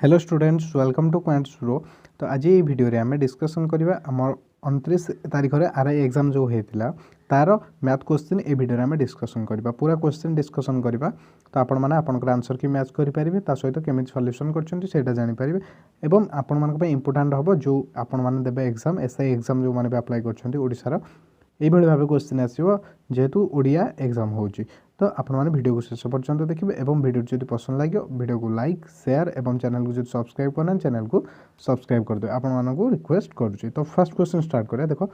Hello students welcome to quants pro. तो आज ये वीडियो रे आम डिस्कसन करवा आम 29 तारीख में आरआई एग्जाम जो होता तार मैथ क्वेश्चन ए वीडियो आम डिस्कसन करवा पूरा क्वेश्चन डिस्कसन करवा। तो आपण मैंने आपंकर आंसर की मैच करेंगे सहित केमी सल्यूशन कर जानीपर एवं आपण मान इंपोर्टाट हम जो आपण मैंने देवे एग्जाम एसआई एग्जाम जो मैंने अप्लाई कर यही भाव क्वेश्चन आसो जेहेतु ओडिया एग्जाम होची। तो आपण मैंने वीडियो को शेष पर्यंत देखिए एवं वीडियो जो पसंद लगे वीडियो को लाइक शेयर एवं चैनल को जो सब्सक्राइब करना चैनल को सब्सक्राइब कर दे आपण मानक रिक्वेस्ट करुँच। तो फर्स्ट क्वेश्चन स्टार्ट करें। देखो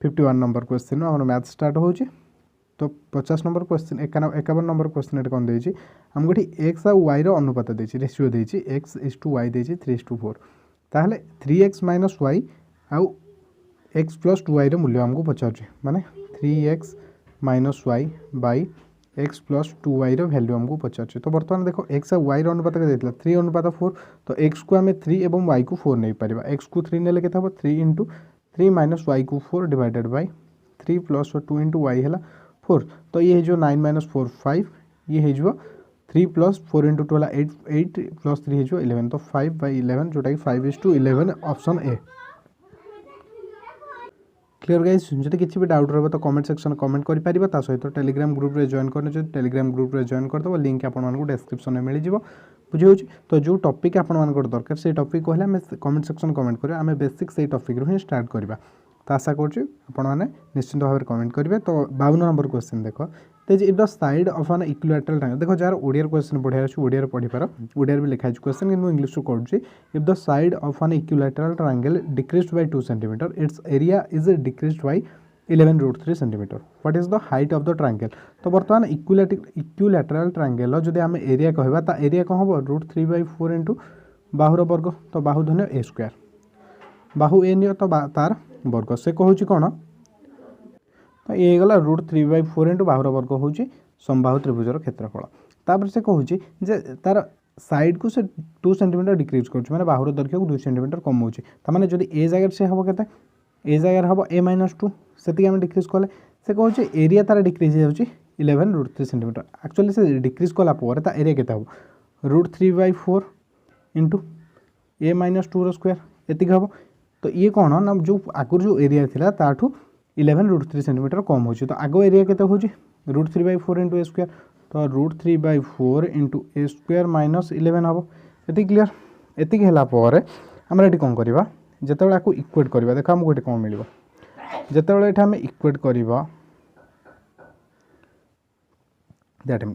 51 नंबर क्वेश्चन आम मैथ स्टार्ट हो। तो 50 नंबर क्वेश्चन 51 नंबर क्वेश्चन ये कौन देती आमको ये एक्स आ वाई अनुपात देती रेसीओ देती एक्स इज टू वाई देती 3:4 ताहले 3x माइनस वाई आउ एक्स प्लस 2y मूल्य आमको पचार माने 3x minus y by x plus 2y value आमको पचार। तो बर्तमान देखो एक्स वाई अनुपात के 3:4 तो एक्स को आम 3 और वाई को 4 नहीं पार। एक्स को 3 ने के 3 इंटू 3 माइनस वाई को 4 divided by 3 plus 2 into y है 4। तो ये जो 9 माइनस 4 5 ये हो 3 प्लस 4 इंटू 2 है 8 प्लस 3 हो 11। तो 5/11 जोटा कि 5:11 ऑप्शन ए। क्लियर गाइस जब किसी भी डाउट रहा तो कमेंट सेक्शन कमेंट करें सहित टेलीग्राम ग्रुप रे जॉइन करने टेलीग्राम ग्रुप रे जॉइन करदेव लिंक आपको डिस्क्रिप्शन में मिल जाव बुझे। तो जो टॉपिक आपंकर दरकार से टॉपिक कहले आम कमेंट सेक्शन कमेंट करें आम बेसिक से टॉपिक रू ही स्टार्ट करवा। तो आशा करें निश्चिंत भाव में कमेंट करेंगे। तो 52 नंबर क्वेश्चन देख if the side of an equilateral triangle देखो जार ओडिया क्वेश्चन पढ़ार अच्छे ओडिया पढ़ी पार ओडिया भी लिखाई क्वेश्चन कि इंग्लिश करुँच। If the side of an equilateral triangle decreased by 2 centimetre its area is decreased by 11√3 centimetre what is the height of the triangle. तो बर्तमान इक्विलैटरल ट्रायंगल जब आम एरिया कहवा एरिया कौन हम √3/4 इंटू बाहुर वर्ग। तो बाहु धन्य ए स्क्वायर बाहु ए नि तो तार वर्ग से कहूँ कौन तो ये गला √3/4 इंटू बाहुर वर्ग हूँ समबाहु त्रिभुजर क्षेत्रफल। तापर से कहूँ जे तार साइड को से 2 सेंटीमीटर डिक्रीज कर बाहुर दैर्घ्य को 2 सेंटीमीटर कम होने जब ए जगह से हम के ए जगह हम a-2 से आम डिक्रीज कले से कहूँ एरिया तार डिक्रीज हो 11√3 सेंटीमीटर एक्चुअली से डिक्रीज कलापर ता एरिया के हम √3/4 इंटू a-2 स्क्वायर एति हम। तो ये कौन ना जो आगुरी जो एरिया था ताठू 11√3 सेंटीमीटर कम हो। तो आग एरिया के √3/4 इंटू ए स्क्वायर तो √3/4 इंटू ए स्क्वायर माइनस 11 हम ये क्लीयर एतिक है आम ये कौन करवा जिते आपको इक्वेट करवा देख आमको ये कौन मिल जिते ये आम इक्वेट करवा दैट इम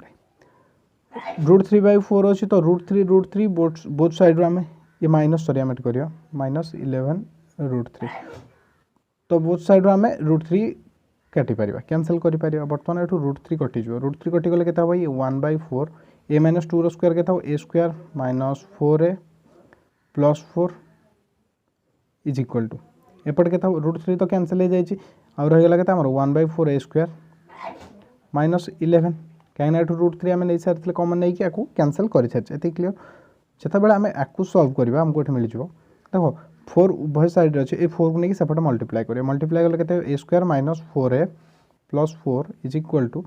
√3/4 अच्छी तो √3 बोथ साइड आम ये माइनस सॉरी आम करवा माइनस 11√3 तो बोथ साइड आम √3 काटी पार कैनसल कर बर्तमान ये √3 कटिज √3 कटिगले के 1/4 a-2 स्क्वायर के a square minus 4a plus 4 is equal to एपटे के √3 तो कैनसल हो जाए और रहीगला के 1/4 a स्क्वायर माइनस 11 कहीं √3 आम नहीं सारी कमन नहीं कि कैनसल कर सारी क्लीयर जिते आम आपको सल्व करवा आमको ये मिल जाव देखो 4 उभय साइड अच्छे ये 4 को लेकिन सेपटे मल्टीप्लाई करें मल्टीप्लाई कले के a square minus 4a plus 4 is equal to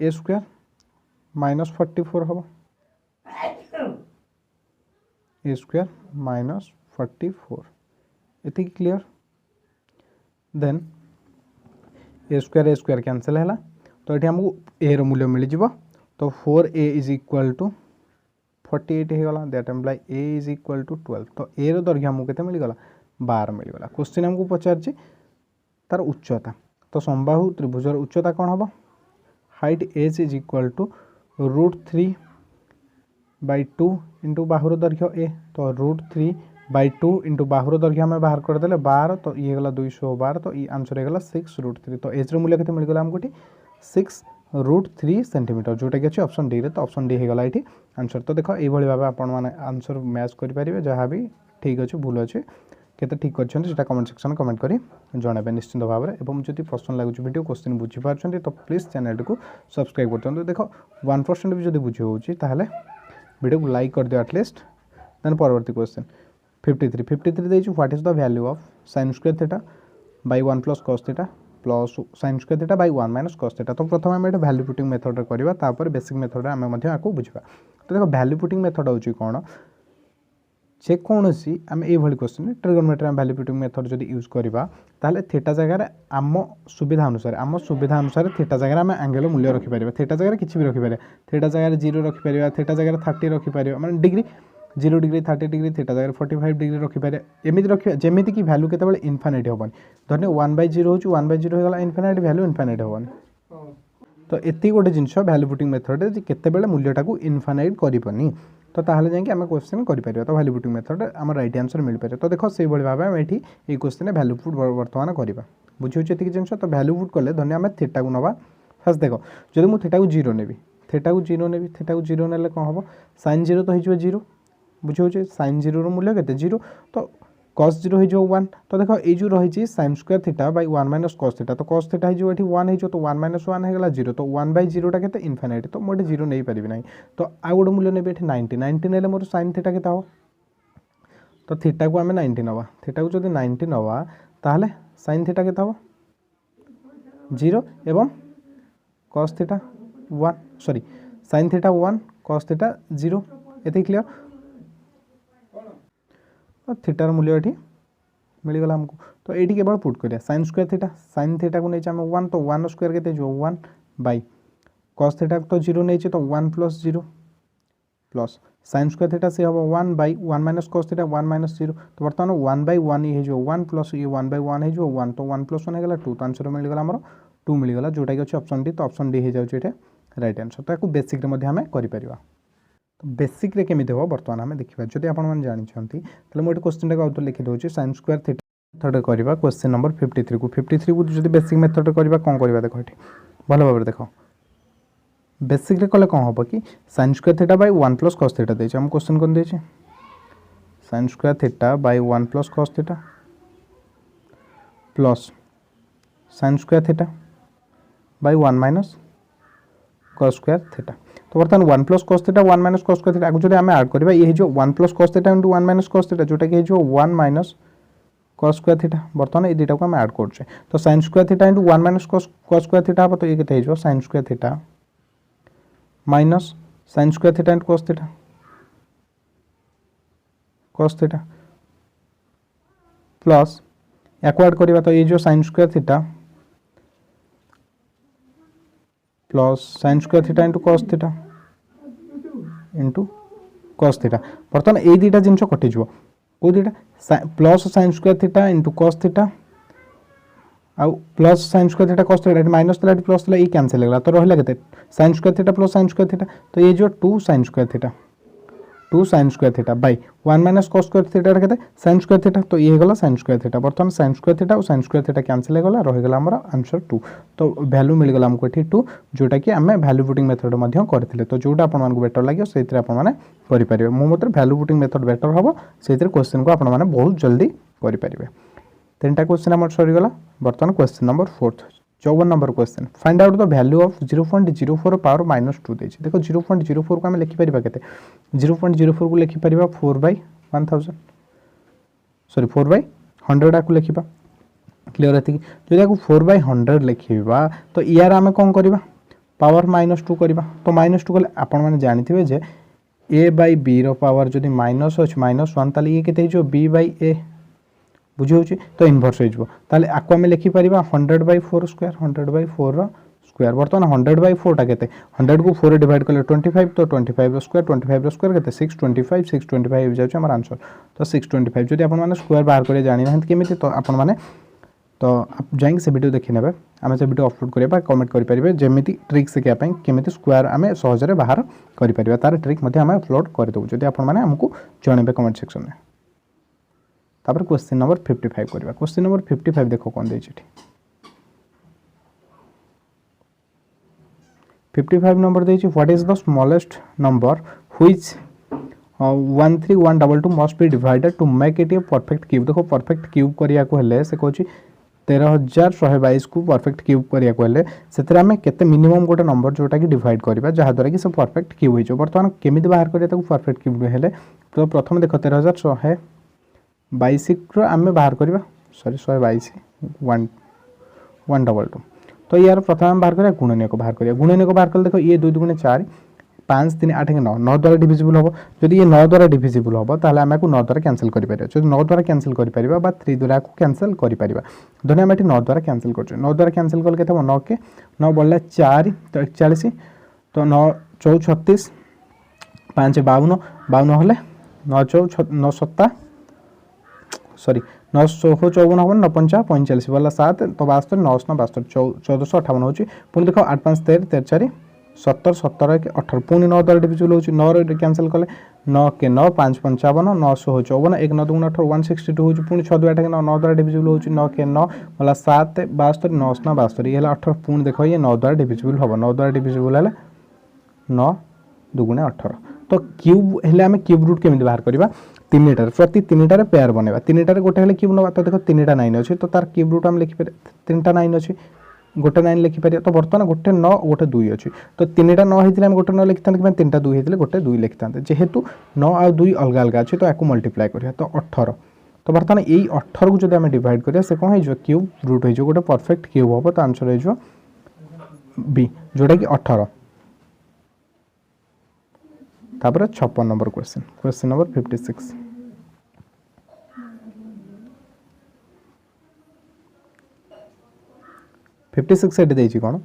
a square minus 44 हम a स्क्वायर माइनस 44 ये clear then a square cancel है तो ये आमको a मूल्य मिल जाव। तो 4a इज इक्वल टू 48 होगा that implies a is equal to 12। तो a दैर्घ्य आमको के मिलगला 12 मिलगला। क्वेश्चन आमको पचार तार उच्चता तो समबाहु त्रिभुजर उच्चता कौन हम height h is equal to √3/2 into बाहुर दैर्घ्य a। तो √3/2 इंटू बाहुर दैर्घ्य आम बाहर करदे 12 तो ये गला 212 तो ये आंसर होगा 6√3। तो एच मूल्य के मिलगला आमको 6√3 सेंटीमीटर जोटा कि अच्छे ऑप्शन डी रे। तो ऑप्शन डी होगा ये आंसर। तो देखो ये भाई भाव आपण मैंने आंसर मैच करेंगे जहाँ भी ठीक अच्छे भूल अच्छे केते ठीक कर कमेंट सेक्शन कमेंट करी जनइबे निश्चिंत भाव में। और जब पसंद लगुच वीडियो क्वेश्चन बुझीपार तो प्लीज चैनल को सब्सक्राइब कर देखो 1% भी जब बुझे होते वीडियो को लाइक कर दियो एटलिस्ट। देन परवर्ती क्वेश्चन 53 देती what is the value of sin square theta by 1 plus cos theta plus sin square theta by 1 minus cos theta. तो प्रथम आम वैल्यू पुटिंग मेथड करवा बेसिक मेथड आम बुझा। तो देखो वैल्यू पुटिंग मेथड हूँ कौन जेकोसी आम ये question trigonometry value putting method जब यूज करवा ताहले थीटा जगह आम सुविधा अनुसार थीटा जगह आम एंगल मूल्य रखिपर थीटा जगह किसी भी रखिपर थीटा जगह 0 रखिपर थीटा जगह 30 रखिपर माने डिग्री 0 डिग्री 30 डिग्री थीटा जगह 45 डिग्री रखिपर एमती रखा जमी कि भैल्यू केतबेले इनफाइनाइट हेबनी धरने 1/0 हो 1/0 होगा इनफाइनाइट भैल्यू इनफाइनाइट हेबनी तो एति गोटे जिनस भैल्यू पुटिंग मेथड केतबेले मूल्यटा को इनफाइनाइट करनी तो ताहले जाकि आम क्वेश्चन करें तो भैल्यू पुटिंग मेथड आम राइट आंसर मिल पारे तो देखो से भाव आम ये क्वेश्चन भैल्यू पुट बर्तमान करवा बुझे जिन तो भैल्यू पुट कले धन्य आम थीटा को नवा फास्ट देख जब मुझे थीटा को 0 नेबी थीटा को 0 नेबी थीटा को 0 नेले कौन हम sin 0 तो हो 0 बुझे sin 0 मूल्य के 0 तो cos 0 हो 1 तो देखो ये जो रही sin square theta by 1 minus cos theta तो cos थीटा हो 1 हो तो 1 माइनस 1 होगा 0 तो 1/0 के इनफाइनाइट तो मुझे 0 नहीं पारि ना तो आउ गोटे मूल्य नेबी 90 90 नेले मोर sin थीटा के तो थीटा को आम 90 नवा थीटा को जब 90 नवा ताहले sin थीटा के 0 एवं cos theta 1 sorry sin theta 1 cos theta 0 ये क्लियर तो थीटार मूल्य ये मिलगला आमको तो ये केवल पुट करिया sin थीटा को नहीं आम 1 तो 1 स्क्वायर के 1 बाय cos थीटा तो 0 नहीं तो 1 + 0 प्लस sin स्क्वायर थीटा से हम 1 by 1 minus cos theta 1 minus 0 तो बर्तमान 1/1 ये हो 1 प्लस ये 1/1 हो 1 तो 1 + 1 होगा 2 तो आंसर मिलगला आमर 2 मिलगला जोटा कि अच्छे ऑप्शन डी तो ऑप्शन डी हो जाए राइट आंसर तो या बेसिक आम कर तो बेसिक रे केमिति हो बर्तमान आम देखा जब आप जानते मुझे क्वेश्चन टाक आउट लिखि दूसरी sin स्क्वायर थीटा मेथड करवा क्वेश्चन नंबर 53 को 53 को जो बेसिक मेथड करवा कौन करवा देख ये भल भाव देख बेसिक रे कले कौन हम कि sin square theta by 1 + cos theta देछि हम क्वेश्चन कौन देछि sin square theta by 1 + cos theta plus sin square theta by 1 minus cos square theta तो बर्तमान 1 + cos theta 1 minus cos square theta आगु जो आम ऐड करवा ये जो 1 + cos theta * 1 minus cos theta जोटा कि जो 1 माइनस cos स्क्वायर थीटा बर्तमान ये दुटा को आम ऐड करछे तो sin square theta * 1 minus cos square theta हम तो ये केते हो sin square theta minus sin square theta * cos theta plus याको ऐड करवा तो ये जो sin square theta plus sin square theta * cos theta cos theta बर्तमान ये दुटा जिन कटिज कौ दुटा plus sin square theta cos theta आउ plus sin square theta cos theta minus plus ये कैंसिल हो तो रहा के sin square theta plus sin square theta तो ये जो 2 sin square theta by 1 minus cos square theta के sin स्क्वायर थीटा तो ये गला sin स्क्वायर थीटा बर्तमान sin स्क्वायर थीटा और sin स्क्वायर थीटा कैंसिल हो रहीगला आमर आंसर 2 तो वैल्यू मिलगला आमको ये 2 जोटा कि आम वैल्यू पुटिंग मेथड करते तो जोटा आपको बेटर लगे से आपरे मो मत वैल्यू पुटिंग मेथड बेटर हम से क्वेश्चन को आपने बहुत जल्दी करेंगे 3टा क्वेश्चन आम सरीगला बर्तमान question number 4 54 number question find out the value of 0.04 power -2 देखिए देखो 0.04 को आम लिखिपर के 0.04 को लिखिपर 4/1000 सॉरी 4/100 को लिखा क्लियर है जो या 4/100 लिखा तो यार आम कौन करवा पावर -2 करवा तो -2 कले आपण मैंने जानते जे a/b रो पावर जदि माइनस अच्छे -1 ताले ये केते जो b/a बुझे तो इनवर्स हो आपको आम लिखिपर 100/4 स्क्वायर 100/4 स्क्वायर बर्तमान 100/4 टा के 100 को 4 डिवाइड कले 25 तो 25 स्क्वायर 25 स्क्वायर के 625 हो जाए आंसर तो 625 जब आप स्क्वायर बाहर कर जानी ना केमी तो आपण मैंने तो आप जाएंगे से वीडियो देखी नेबे आम से वीडियो अपलोड करवा कमेंट करेंगे जमी ट्रिक शिखा केमी स्क्वायर आम सहजरे बाहर करें तार ट्रिक आम अपलोड करदेव जब आपको जनइबे कमेंट सेक्शन में तापर क्वेश्चन नंबर 55 करवा क्वेश्चन नंबर 55 देखो कौन देछि 55 नंबर देछि what is the smallest number which 13122 must be divided to make it a perfect cube देखो परफेक्ट क्यूब करिया को हेले से कहछि 13122 को परफेक्ट क्यूब करिया को हेले सेतरा में केते मिनिमम गोटे नंबर जोटा कि डिवाइड करबा जहा द्वारा कि सब परफेक्ट क्यूब होइछो बर्तमान केमिति बाहर करिया ताको परफेक्ट क्यूब हेले तो प्रथम देखो 13122 आम बाहर करवा सॉरी 122 122 तो यार प्रथम आम बाहर करिया गुणनीयक बाहर करिया गुणनीयक बाहर कले देखो ये 2 × 4 5 3 8 9 9 द्वारा डिविजिबल हम जदि ये 9 द्वारा डिविजिबल हम ताहले आम 9 द्वारा कैंसिल कर पारिबा जदि 9 द्वारा कैंसिल कर पारिबा बा 3 द्वारा को कैंसिल कर पारिबा धन्य हम 9 द्वारा कैंसिल कर 9 द्वारा कैंसिल कल केते 9 के 9 बढ़ला 4 तो 41 तो 9 4 36 5 52 52 हेले 9 4 9 7 सॉरी 9 16 54 हम 9 5 45 वाला 7 तो 72 9 9 72 1458 होची पुनी देखो 8 5 13 13 4 17 17 के 18 पुनी 9 द्वारा डिविजिबल होची 9 रे कैंसिल कले 9 के 9 5 55 9 16 54 1 9 2 18 162 होची पुनी 6 2 8 के 9 द्वारा डिविजिबल होची 9 के 9 वाला 7 72 9 9 72 ये 18 पुनी देखो ये 9 द्वारा डिविजिबल होबो 9 द्वारा डिविजिबल हले 9 2 18 तो क्यूब हेले हम क्यूब रूट केमिति बाहर करबा तीनटार प्रति तीनटार पेयर बनेबा तीनटार गोटे हेले क्यूब नबा तो देखो तीनटा 9 अछि तो तार क्यूब रूट हम लिखि पारे तीनटा 9 अछि गोटे 9 लिखि पारे तो वर्तमान गोटे 9 गोटे 2 अछि तो तीनटा 9 हेतिले हम गोटे 9 लिखिथान कि तीनटा 2 हेतिले गोटे 2 लिखिथान जेहेतु 9 आ 2 अलग अलग अछि तो याकू मल्टीप्लाई करिया तो 18 तो वर्तमान एई 18 को जदि हम डिवाइड करिया से कोन हे जो क्यूब रूट हे जो गोटे परफेक्ट क्यूब होबो तो आंसर हे जो बी जोटा कि 18 तापर 56 नंबर क्वेश्चन नंबर 56 56 एट देछि कोन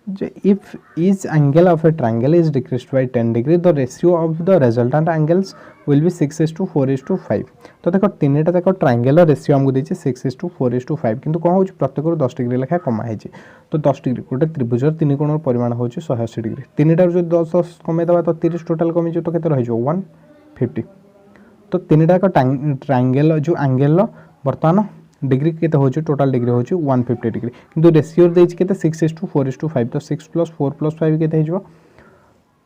जे if each angle of a triangle is decreased by 10 degree the ratio of the resultant angles will be 6:4:5 तो देखो तीनटा तक ट्रायंगल रेशियो हमको देछि 6:4:5 किंतु कोन होछि प्रत्येक 10 डिग्री लेखा कमा है तो 10 डिग्री गोटे त्रिभुजर तीन कोणर परिमाण होछि 180 डिग्री तीनटा जो 10 10 कमे दबा तो 30 टोटल कमी जो तो केते रहि जो 150 तो तीनटा का ट्रायंगल जो एंगल वर्तमान डिग्री केते होछि टोटल डिग्री होछि 150 डिग्री किंतु रेशियो देछि केते 6:4:5 तो 6 + 4 + 5 केते हिजो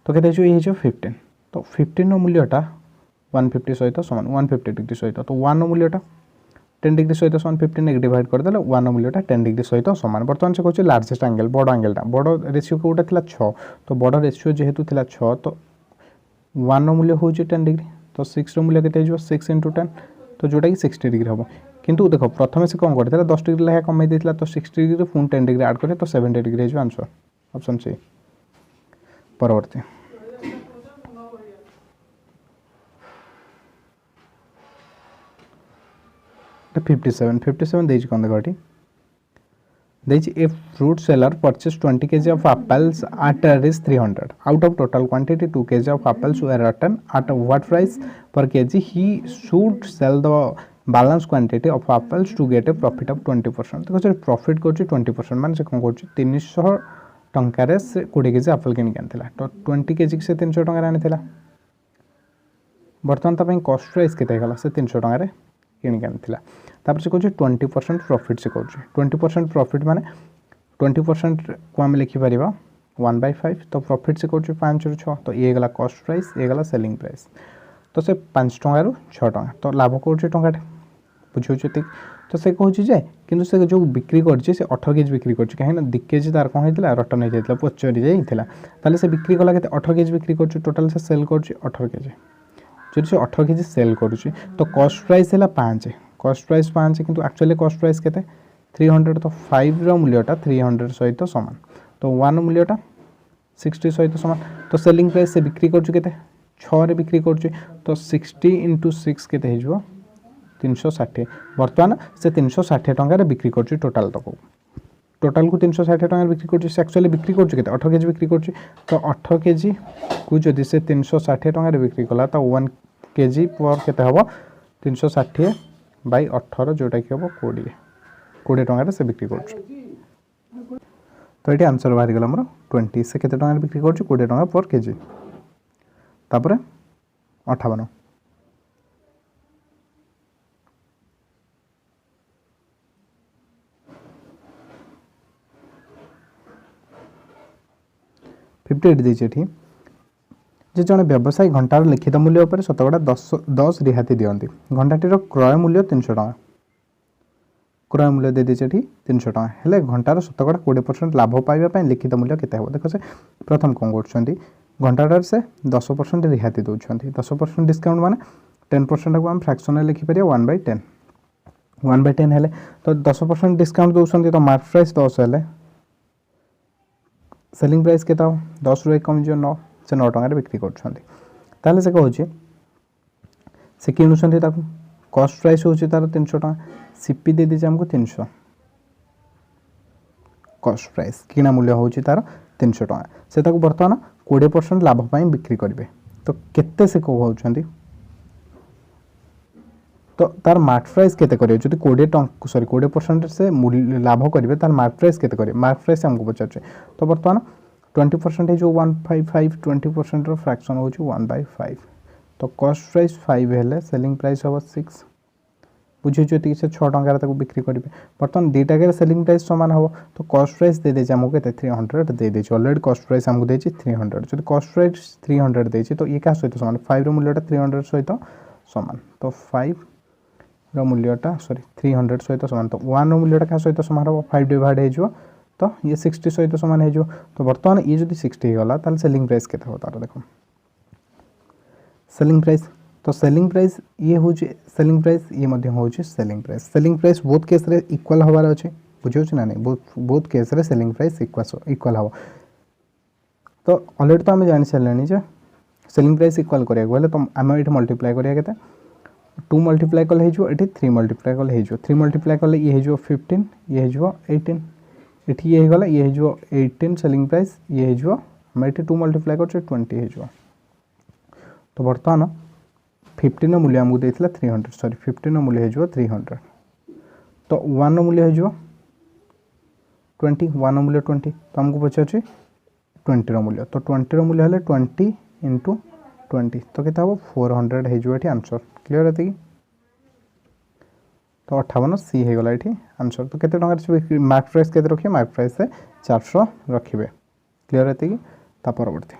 तो केते हिजो ये हिजो 15 तो 15 नो मूल्यटा 150 सहित समान 150 डिग्री सहित तो 1 नो मूल्यटा 10 डिग्री सहित समान 15 एक डिवाइड कर देले 1 नो मूल्यटा 10 डिग्री सहित समान वर्तमान से कहछि लार्जेस्ट एंगल बड़ एंगलटा बड़ रेशियो कोटा थिला 6 तो बड़ रेशियो जेहेतु थिला 6 तो 1 नो मूल्य होछि 10 डिग्री तो 6 रो मूल्य केते हिजो 6 * 10 तो जोटा कि 60 डिग्री हम किंतु देखो प्रथम से कौन करते 10 डिग्री लेखा कमे देथिला तो 60 डिग्री पुन 10 डिग्री ऐड करे तो 70 डिग्री हो आंसर ऑप्शन सी परवर्ती तो 57 देछि कोन देखोटी देछि a fruit seller purchase 20 kg of apples at rupees 300 out of total quantity 2 kg of apples were written at what price per kg he should sell the balance quantity of apples to get a profit of 20% देखो sir profit करछि 20% माने से कोन करछि 300 टंका रे से 20 kg Apple किन आनथिला तो 20 kg से 300 टंका रे आनथिला वर्तमान ता पई कॉस्ट प्राइस केते गला से 300 टंका रे किन आनथिला तापर से कहछि 20% प्रॉफिट से कहछि 20% प्रॉफिट माने 20% को हम लिखि परिबा 1/5 तो प्रॉफिट से कहछि 5 ରୁ 6 तो ये गला कॉस्ट प्राइस ये गला सेलिंग प्राइस तो से 5 टंका ରୁ 6 टंका तो लाभ कहछि टंकाटे बुझियो तो से कहछि जे किंतु से जो बिक्री करछि से 18 केजी बिक्री करछि काहे ना 2 केजी तार कोन हेतिला रटन हे जाइतला पचरी जाइतला ताले से बिक्री कला केते 18 केजी बिक्री करछि टोटल से सेल करछि 18 केजी जदि से 18 केजी सेल करछि तो कॉस्ट प्राइस हैला 5 कॉस्ट प्राइस 5 किंतु एक्चुअली कॉस्ट प्राइस केते 300 तो 5 रो मूल्यटा 300 सहित समान तो 1 मूल्यटा 60 सहित समान तो सेलिंग प्राइस से बिक्री करछु केते 6 रे बिक्री करछु तो 60 * 6 केते हिजो 360 वर्तमान से 360 टंका रे बिक्री करछु टोटल तक टोटल को 360 टंका रे बिक्री करछु से एक्चुअली बिक्री करछु केते 18 केजी बिक्री करछु तो 18 केजी को जदि से 360 टंका रे बिक्री कला तो 1 केजी पर केते हबो 360 बाई 18 जोटा कि हम 20 टंका से बिक्री करछु तो ये आंसर बाहर गला हमर 20 से केते टंका बिक्री करछु 20 टंका पर केजी तापर 58 58 देछि एठी जे जने व्यवसायी घंटार लिखित मूल्य उपर शतकड़ा 10 रिहाती दियंती घंटाटीर क्रय मूल्य 300 टका क्रय मूल्य दे देछि एठी 300 टका हेले घंटार शतकड़ा 20% लाभ पाइबा पय लिखित मूल्य केते हो देखो से प्रथम कोन करछंती घंटाटार से 10% रिहाती दोछंती 10% डिस्काउंट माने 10% को हम फ्रैक्शन लिखि परिया 1/10 1/10 हेले तो 10% डिस्काउंट दोछंती तो मार्क प्राइस 10 हेले सेलिंग प्राइस के 10 रुपये कम जो 9 से 9 टकर बिक्री कर से कौन से किणुंट कस्ट प्राइस हूँ तार 300 टका सीपी दे दीजिए आमको 300 कस्ट प्राइस किणा मूल्य हूँ तार 300 टका से बर्तमान 20% लाभपाई बिक्री करेंगे तो केते से कहते तो तार मार्क प्राइस केते करेंगे जो 20% से लाभ करेंगे तार मार्क प्राइस केते करेंगे मार्क प्राइस आमको पचारे तो बर्तमान 20% है जो 155 20% फ्रैक्शन हूँ 1/5 तो कस्ट प्राइस 5 है सेलिंग प्राइस हम 6 बुझे से 6 टकर बिक्री करेंगे बर्तमान दुटा सेलिंग प्राइस सामान हम तो कस्ट प्राइस दे देचे आमको के 300 दे देचे ऑलरेडी कस्ट प्राइस आमको देची 300 जो कस्ट प्राइस 300 देची तो ये क्या सहित सामान 5 मूल्यटा 300 सहित सामान तो 5 मूल्यटा सॉरी 300 सहित सामान तो 1 मूल्यटा क्या सहित सामान हम 5 डिवाइड हो तो ये 60 सहित सामान हो तो बर्तमान ये जो 60 होगा ताल सेलिंग प्राइस के तार देख सेलिंग प्राइस तो सेलिंग प्राइस ये हूँ सेलिंग प्राइस ये हूँ सेलिंग प्राइस बोथ केस रे इक्वल हबार अच्छे बुझे ना नहीं बोथ केस रे सेलिंग प्राइस इक्वल हम तो ऑलरेडी तो आम जानी सारे जे सेलिंग प्राइस इक्वल करा तो आम ये मल्टीप्लाई करा के 2 मल्टीप्लाई कले हो 3 मल्टीप्लाई कले हो 3 मल्टीप्लाई कले ये हो 15 ये हो 18 ये होगा ये हो 18 सेलिंग प्राइस ये हो आम ये 2 मल्टीप्लाई कर 20 हो तो बर्तमान 15 मूल्य आमको देता 300 सॉरी 15 मूल्य हो 300 तो 1 मूल्य हो 20 1 मूल्य 20 तो आमको पचार 20 मूल्य तो 20 मूल्य है 20 इंटू 20 तो केते हम 400 हो आंसर क्लियर है तो 58 सी हो गला ये आंसर तो केते टंका मार्क प्राइस केते रखिए मार्क प्राइस से 400 रखिए क्लियर है ता परवर्ती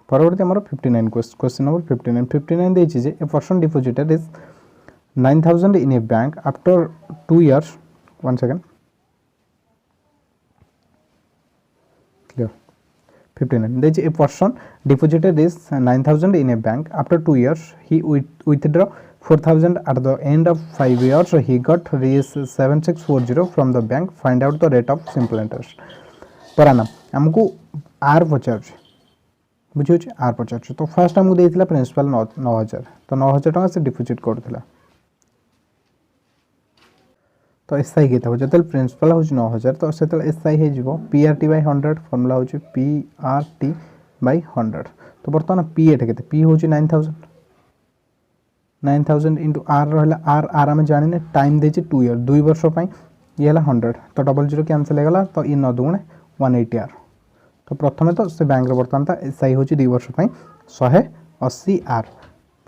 परवर्ती आमर 59 क्वेश्चन नंबर 59 देखिए जे a person deposited is 9000 in a bank after 2 years 1 second clear 59 देखिए a person deposited is 9000 in a bank after 2 years he withdraw 4000 at the end of 5 years he got rupees 7640 from the bank find out the rate of simple interest पर annum हमको are पचार बुझे are पचार तो fast आमको देता principal 9000 तो 9000 टका से deposit करता तो एसआई के जो प्रिंसिपल हूँ 9000 तो से एसआई हो पीआरटी बाय 100 फर्मूला हूँ पीआरटी बाय 100 तो बर्तमान पी एट के पी हूँ 9000 इंटू आर रहा आर आर आम जाने टाइम दे 2 year 2 वर्ष ये है 100 तो डबल जीरो कैंसल होगा तो ये 9 दूणे 180 आर तो प्रथम तो से बैंक बर्तमान ता एसआई हूँ 2 वर्ष 180 आर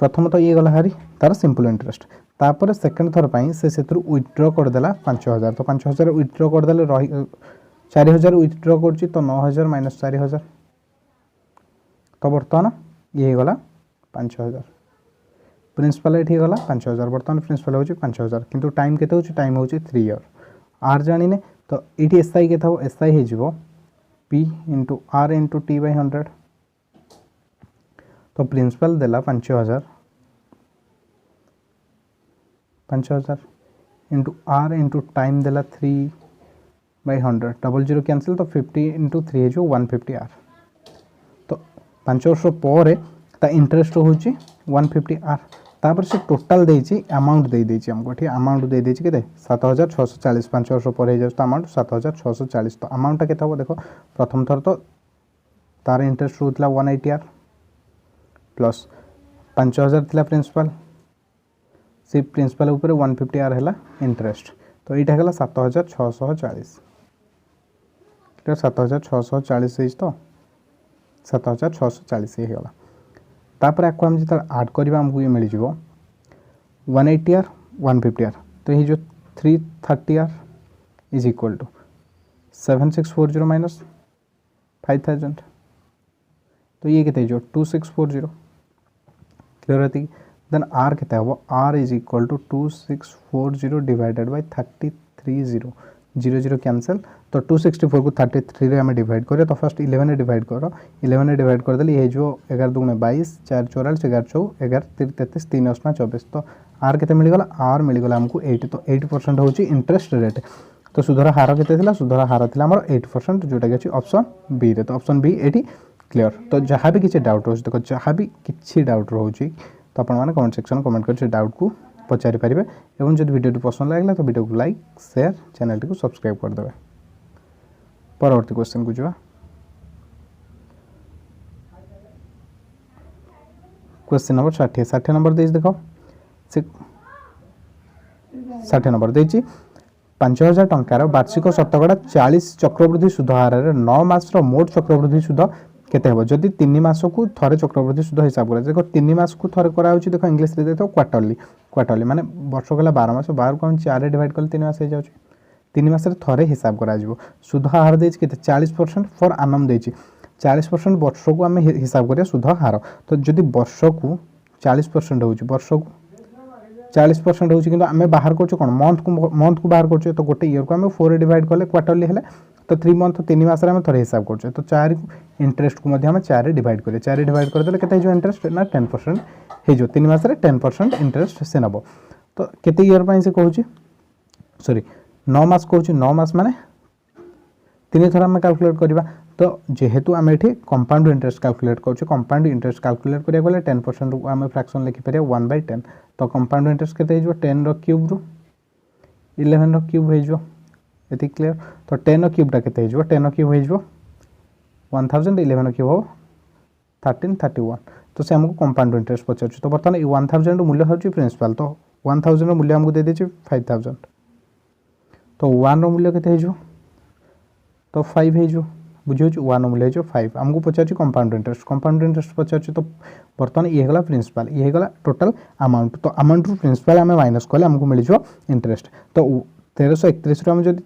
प्रथम तो ये गला हारी तार सिंपल इंटरेस्ट तापर सेकेंड थर पर से विथड्र करदेला 5000 तो 5000 विथड्र करदे रही 4000 विथड्र कर तो 9000 माइनस 4000 तो बर्तमान ये गला 5000 प्रिंसिपल ये गला 5000 बर्तमान प्रिंसिपल हूँ 5000 किंतु टाइम केते होची टाइम हूँ 3 year आर जानी तो ये एसआई के एसआई हो P into R into T by 100 तो प्रिंसिपल देला 5000 इंटू आर इंटू टाइम देला 3 बाय 100 डबल जीरो कैंसिल तो 50 इंटू 3 हो 150 आर तो 5 वर्ष पर इंटरेस्ट हूँ 150 आर तापर से टोटाल देची अमाउंट दे देची हमको ठीक अमाउंट दे देची के 7640 5 वर्ष पर हो जाए अमाउंट 7640 तो अमाउंट के देखो प्रथम थर तो तार इंटरेस्ट होता 180 आर प्लस 5000 थिला प्रिंसिपल से प्रिंसिपल ऊपर 150 आर है इंटरेस्ट तो यहाँ है 7640 क्लियर 7640 तो 7640 ये होगा तापर आपको हम जो आड करवा आमको ये मिल जाव 180 आर 150 आर तो ये जो 330 R is equal to 7640 minus 5000 तो ये कितने जो 2640 क्लियर रहती देन आर कितना हम R is equal to 2640 divided by 330 0 0 cancel तो 264 को 33 रे हमें डिवाइड करें तो फर्स्ट 11 रे डिवाइड करो 11 रे डिवाइड कर देले ये जो 11 दूने 22 4 44 11 4 11 33 3 8 24 तो आर केते मिल गला आर मिल गला हमको 8 तो 8% होची इंटरेस्ट रेट तो सुधर हार केते थिला सुधर हार थिला हमर 8% जोटा कि ऑप्शन बी रे तो ऑप्शन बी एठी क्लियर तो जहाँ भी किसी डाउट रोचे देखो जहाँ भी किसी डाउट रोचे तो आपण मैंने कमेंट सेक्शन कमेंट कर डाउट को पचारि पारे और जब वीडियो पसंद लगे तो वीडियो को लाइक शेयर चैनल को सब्सक्राइब करदे परवर्ती क्वेश्चन को जा क्वेश्चन नंबर 60 नंबर दे देखो 60 नंबर दे 5000 टंकार वार्षिक शतकड़ा 40 चक्रवृद्धि सुध हार 9 मास मोट चक्रवृद्धि सुध केते हेबो जदि 3 मास को थरे चक्रवृद्धि सुध हिसाब करे देखो 3 मास को थरे करा होची देखो इंग्लिश रे देखो क्वार्टरली माने वर्ष गला 12 मास 12 को हम 4 रे डिवाइड कर 3 मास हे जाउची 3 मास रे थरे हिसाब करा जिवो सुध हार देछि केते 40% फॉर आनम देछि 40% वर्ष को हम हिसाब करिया सुध हार तो जदि वर्ष को 40% होची वर्ष को 40% होची किंतु आमे बाहर करछु कोन मंथ को बाहर करछु तो गोटे ईयर को आमे 4 रे डिवाइड करले क्वार्टरली हेले तो 3 मंथ 3 मास रे हम थरे हिसाब करछु तो 4 इंटरेस्ट को मध्य हम 4 रे डिवाइड करे 4 रे डिवाइड कर देले केते जो इंटरेस्ट ना 10% हे जो 3 मास रे 10% इंटरेस्ट से नबो तो केते ईयर पई से कहूची सॉरी 9 मास कहूची 9 मास माने 3 थरा हम कैलकुलेट करबा तो जेहेतु आम ये कंपाउंड इंटरेस्ट कैलकुलेट करूँ कंपाउंड इंटरेस्ट कैलकुलेट करिया गले 10% को आम फ्रैक्शन लिखि पारे 1/10 तो कंपाउंड इंटरेस्ट केते हो 10 रो क्यूब रु 11 रो क्यूब हो एति क्लियर तो 10 रो क्यूबटा केते हो 10 रो क्यूब हो 1000 11 रो क्यूब हो 1331 तो से हमको कंपाउंड इंटरेस्ट पचार तो बर्तमान 1000 मूल्य हो प्रिंसिपल तो 1000 मूल्य हमको दे दे 5000 तो 1 रो मूल्य केते हो तो 5 हो बुझे 1 मूल्य जो 5 आमको पचार कंपाउंड इंटरेस्ट पचार तो बर्तमान ये गला प्रिंसिपल ये गला टोटल अमाउंट तो अमाउंट रु प्रिंसिपल आम माइनस कले आमको मिल इंटरेस्ट तो 1331 रु जब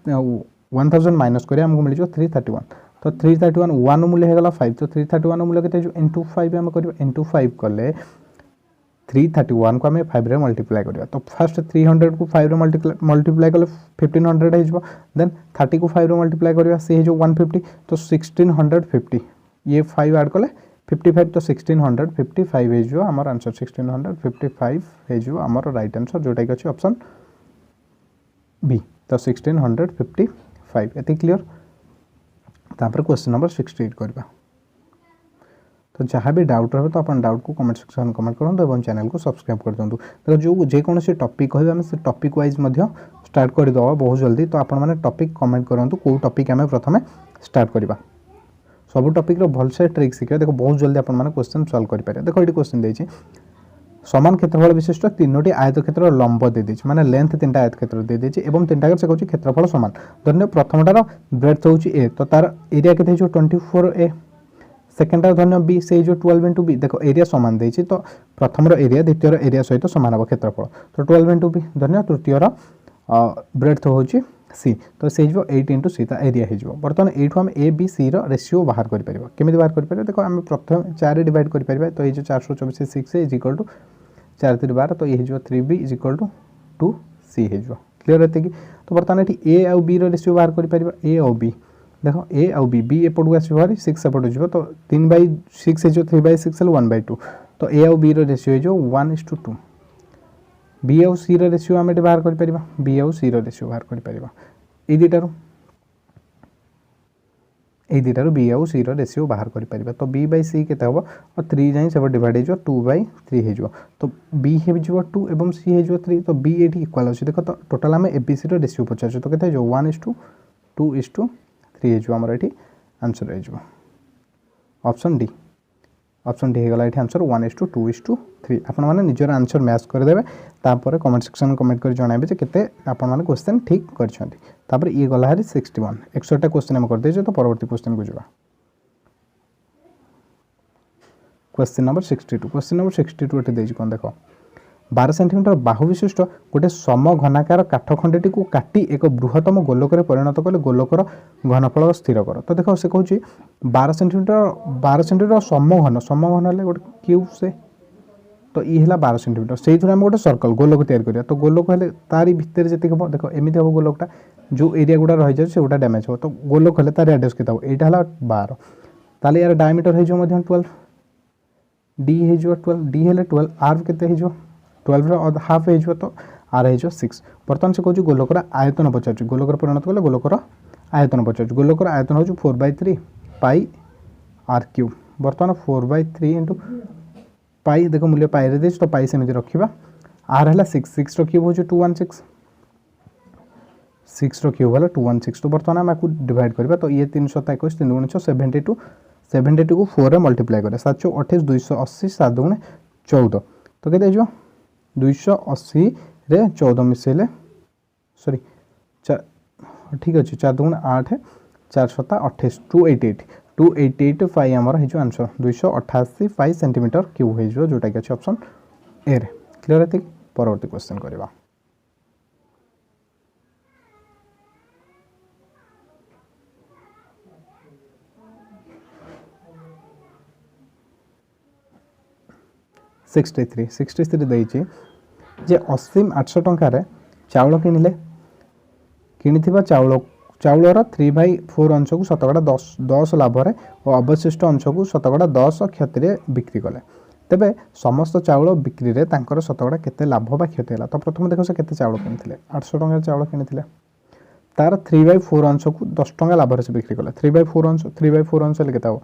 1000 माइनस करें आमको मिल 331 तो 331 1 मूल्य होगा 5 तो 331 मूल्य के इंटू 5 आम कर इंटू 5 कले 331 को आम 5 रे मल्टीप्लाई करवा तो फर्स्ट 300 को 5 रे मल्टीप्लाई कले 1500 हो देन 30 को 5 रे मल्टीप्लाई करवा से जो 150 तो 1650 ये 5 ऐड कले 55 तो 1655 हो आमर आंसर 1655 हो आमर राइट आंसर जोटा कि अच्छे ऑप्शन बी तो 1655 एति क्लियर तापर क्वेश्चन नंबर 68 करबा तो जहाँ भी डाउट रहे तो अपन डाउट को कमेंट सेक्शन कमेंट करूँ और चैनल को सब्सक्राइब कर दिंतु तो जो जेकोसी टॉपिक कह आम से टॉपिक वाइज स्टार्ट करदे बहुत जल्दी तो आपण मैंने टॉपिक कमेंट करूँ कौ टॉपिक आम प्रथम स्टार्ट करवा सब टॉपिक भलसे ट्रिक शिखा देखो बहुत जल्दी अपन मैंने क्वेश्चन सॉल्व करें देखो ये क्वेश्चन देती समान क्षेत्रफल विशिष्ट 3टी आयत क्षेत्र लंब दे दी माने लेंथ 3टा आयत क्षेत्र दे दी और 3टा से कहूँ क्षेत्रफल समान धन्य प्रथमटार ब्रेथ हूँ ए तो तार एरिया के 24a सेकेंडटार धन्य बी से जो 12 इंटू बी देखो एरिया समान देती तो प्रथम एरिया द्वितीय एरिया सहित सामान हम क्षेत्रफल तो 12 इंटू बी धन्य तृतीय ब्रेथ हूँ सी तो से 8 इंटू सी एरिया हो बर्तमान ये आम ए बी सी रेसीओ बाहर करें केमी बाहर करें देखो आम प्रथम 4 डिवाइड करें तो ये 424 6 इज इक्वल टू 4 3 12 तो ये 3b is equal to 2c हो क्लीयर एति तो बर्तमान ये ए आउ बी रेसीओ बाहर करें ए आउ बी देखो ए आउ बी बी एपटू आसो 6 एपटू जी तो 3/6 हो 3/6 1/2 तो ए आउ बी रेसीओ हो 1:2 बी आउ सी रेसीओ आम ये बाहर करें बी आउ सी रेसीओ बाहर करें ये दुटारू बी आउ सी रेसीओ बाहर करें तो बी बाई सी केते हम और 3 जाए सब डिवाइड हो 2/3 हो तो बी हो 2 और सी हो 3 तो बी ये इक्वाल अच्छे देख तो टोटाल आम ए बी सी रेसीओ पचार तो केते 1:2:3 हो आमर ये आंसर हो ऑप्शन डी होगा ये आंसर 1:2:3 आपण मैंने निजर आंसर मैच करदे तापर कमेंट सेक्शन कमेंट कर जणाइबे जे केते आपण माने क्वेश्चन ठीक करछंती तापर ये गला है 61 61टा क्वेश्चन हम कर दे तो परवर्ती क्वेश्चन को जावा क्वेश्चन नंबर 62 एटे देजी कोन देखो 12 सेंटीमीटर बाहु विशिष्ट गोटे सम घनाकार काठ खंडटी को काटी एक बृहत्तम गोलकर परिणत कले गोलकर घनफल स्थिर कर तो देखो से कहूँ 12 सेंटीमीटर सम घन गोटे क्यूब से तो ये है 12 सेंटीमीटर से आम गोटे सर्कल गोलक तैयार करिया तो गोलक हेले तारी भितर जति हम देखो एमती हम गोलकटा जो एरिया गुड़ा रही जाए से गोटा डैमेज हो तो गोलक हेले तार रेडियस केते हो एटा हला 12 ताले यार डायमीटर हे जो मध्य 12 डी हे जो 12 डी हेले 12 आर केते हे जो 12 रो हाफ हे जो तो आर हे जो 6 बर्तमान से कहूँ गोलकर आयतन पचार गोलकर परिणत कले गोलकर आयतन पचार गोलकर आयतन हो 4/3 पाई आर क्यूब बर्तमान 4/3 इंटू पाई देखो मूल्य पाई रे दे तो पाई सेमती रखा आर है 6 रो क्यूब हो 216 6 रो क्यूब है 216 तो बर्तमान आम आपको डिवाइड करवा तो ये 321 3 गुण 72 72 को 4 रे मल्टीप्लाई करें 728 280 7 गुण 14 तो केते हो 280 रे 14 मिसेले सॉरी ठीक अच्छे 4 गुण 8 4 7 28 288 फाइ आमर हो आंसर 288 फाइ सेंटीमीटर क्यूब हो जोटा कि अच्छे ऑप्शन ए रे क्लियर है परवर्ती क्वेश्चन करवा सिक्सटी थ्री देइछि जे असीम 800 टंकार चाउल किनिले किनिथिबा चाउलर 3/4 अंश को शतकड़ा 10 लाभ और अवशिष्ट अंश को शतकड़ा 10 क्षति बिक्री कले तेबे समस्त चाउल बिक्री रे तांकर शतकड़ा केते लाभ बा क्षति हला तो प्रथम देखो से केते चाउल किनिथिले 800 टंका चाउल किनिथिले तार 3/4 अंश को 10 टंका लाभ रे से बिक्री कले 3/4 अंश ले केता हो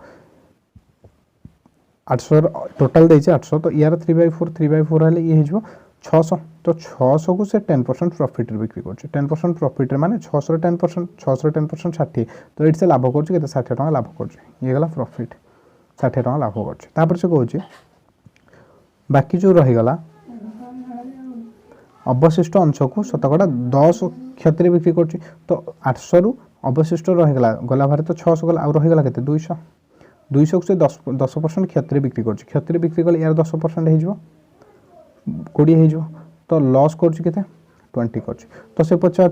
800 टोटल देइছে 800 तो यार 3/4 हेले ये हो 600 तो 600 को से 10% प्रॉफिट रे बिक्री करछ 10% प्रॉफिट रे माने 600 10% 60 तो इट से लाभ करछ केते 60 टका लाभ करछ ये गला प्रॉफिट 60 टका लाभ करछ तापर से कहूची बाकी जो रही गला अवशिष्ट अंश को शतकड़ा 10 क्षति रे बिक्री करछ तो 800 रु अवशिष्ट रही गला भारे तो 600 गला और रही गला केते 200 से 10% क्षति बिक्री कर बिक्री कले यार 10% हो 20 हो तो लॉस कर 20 कर तो से पचार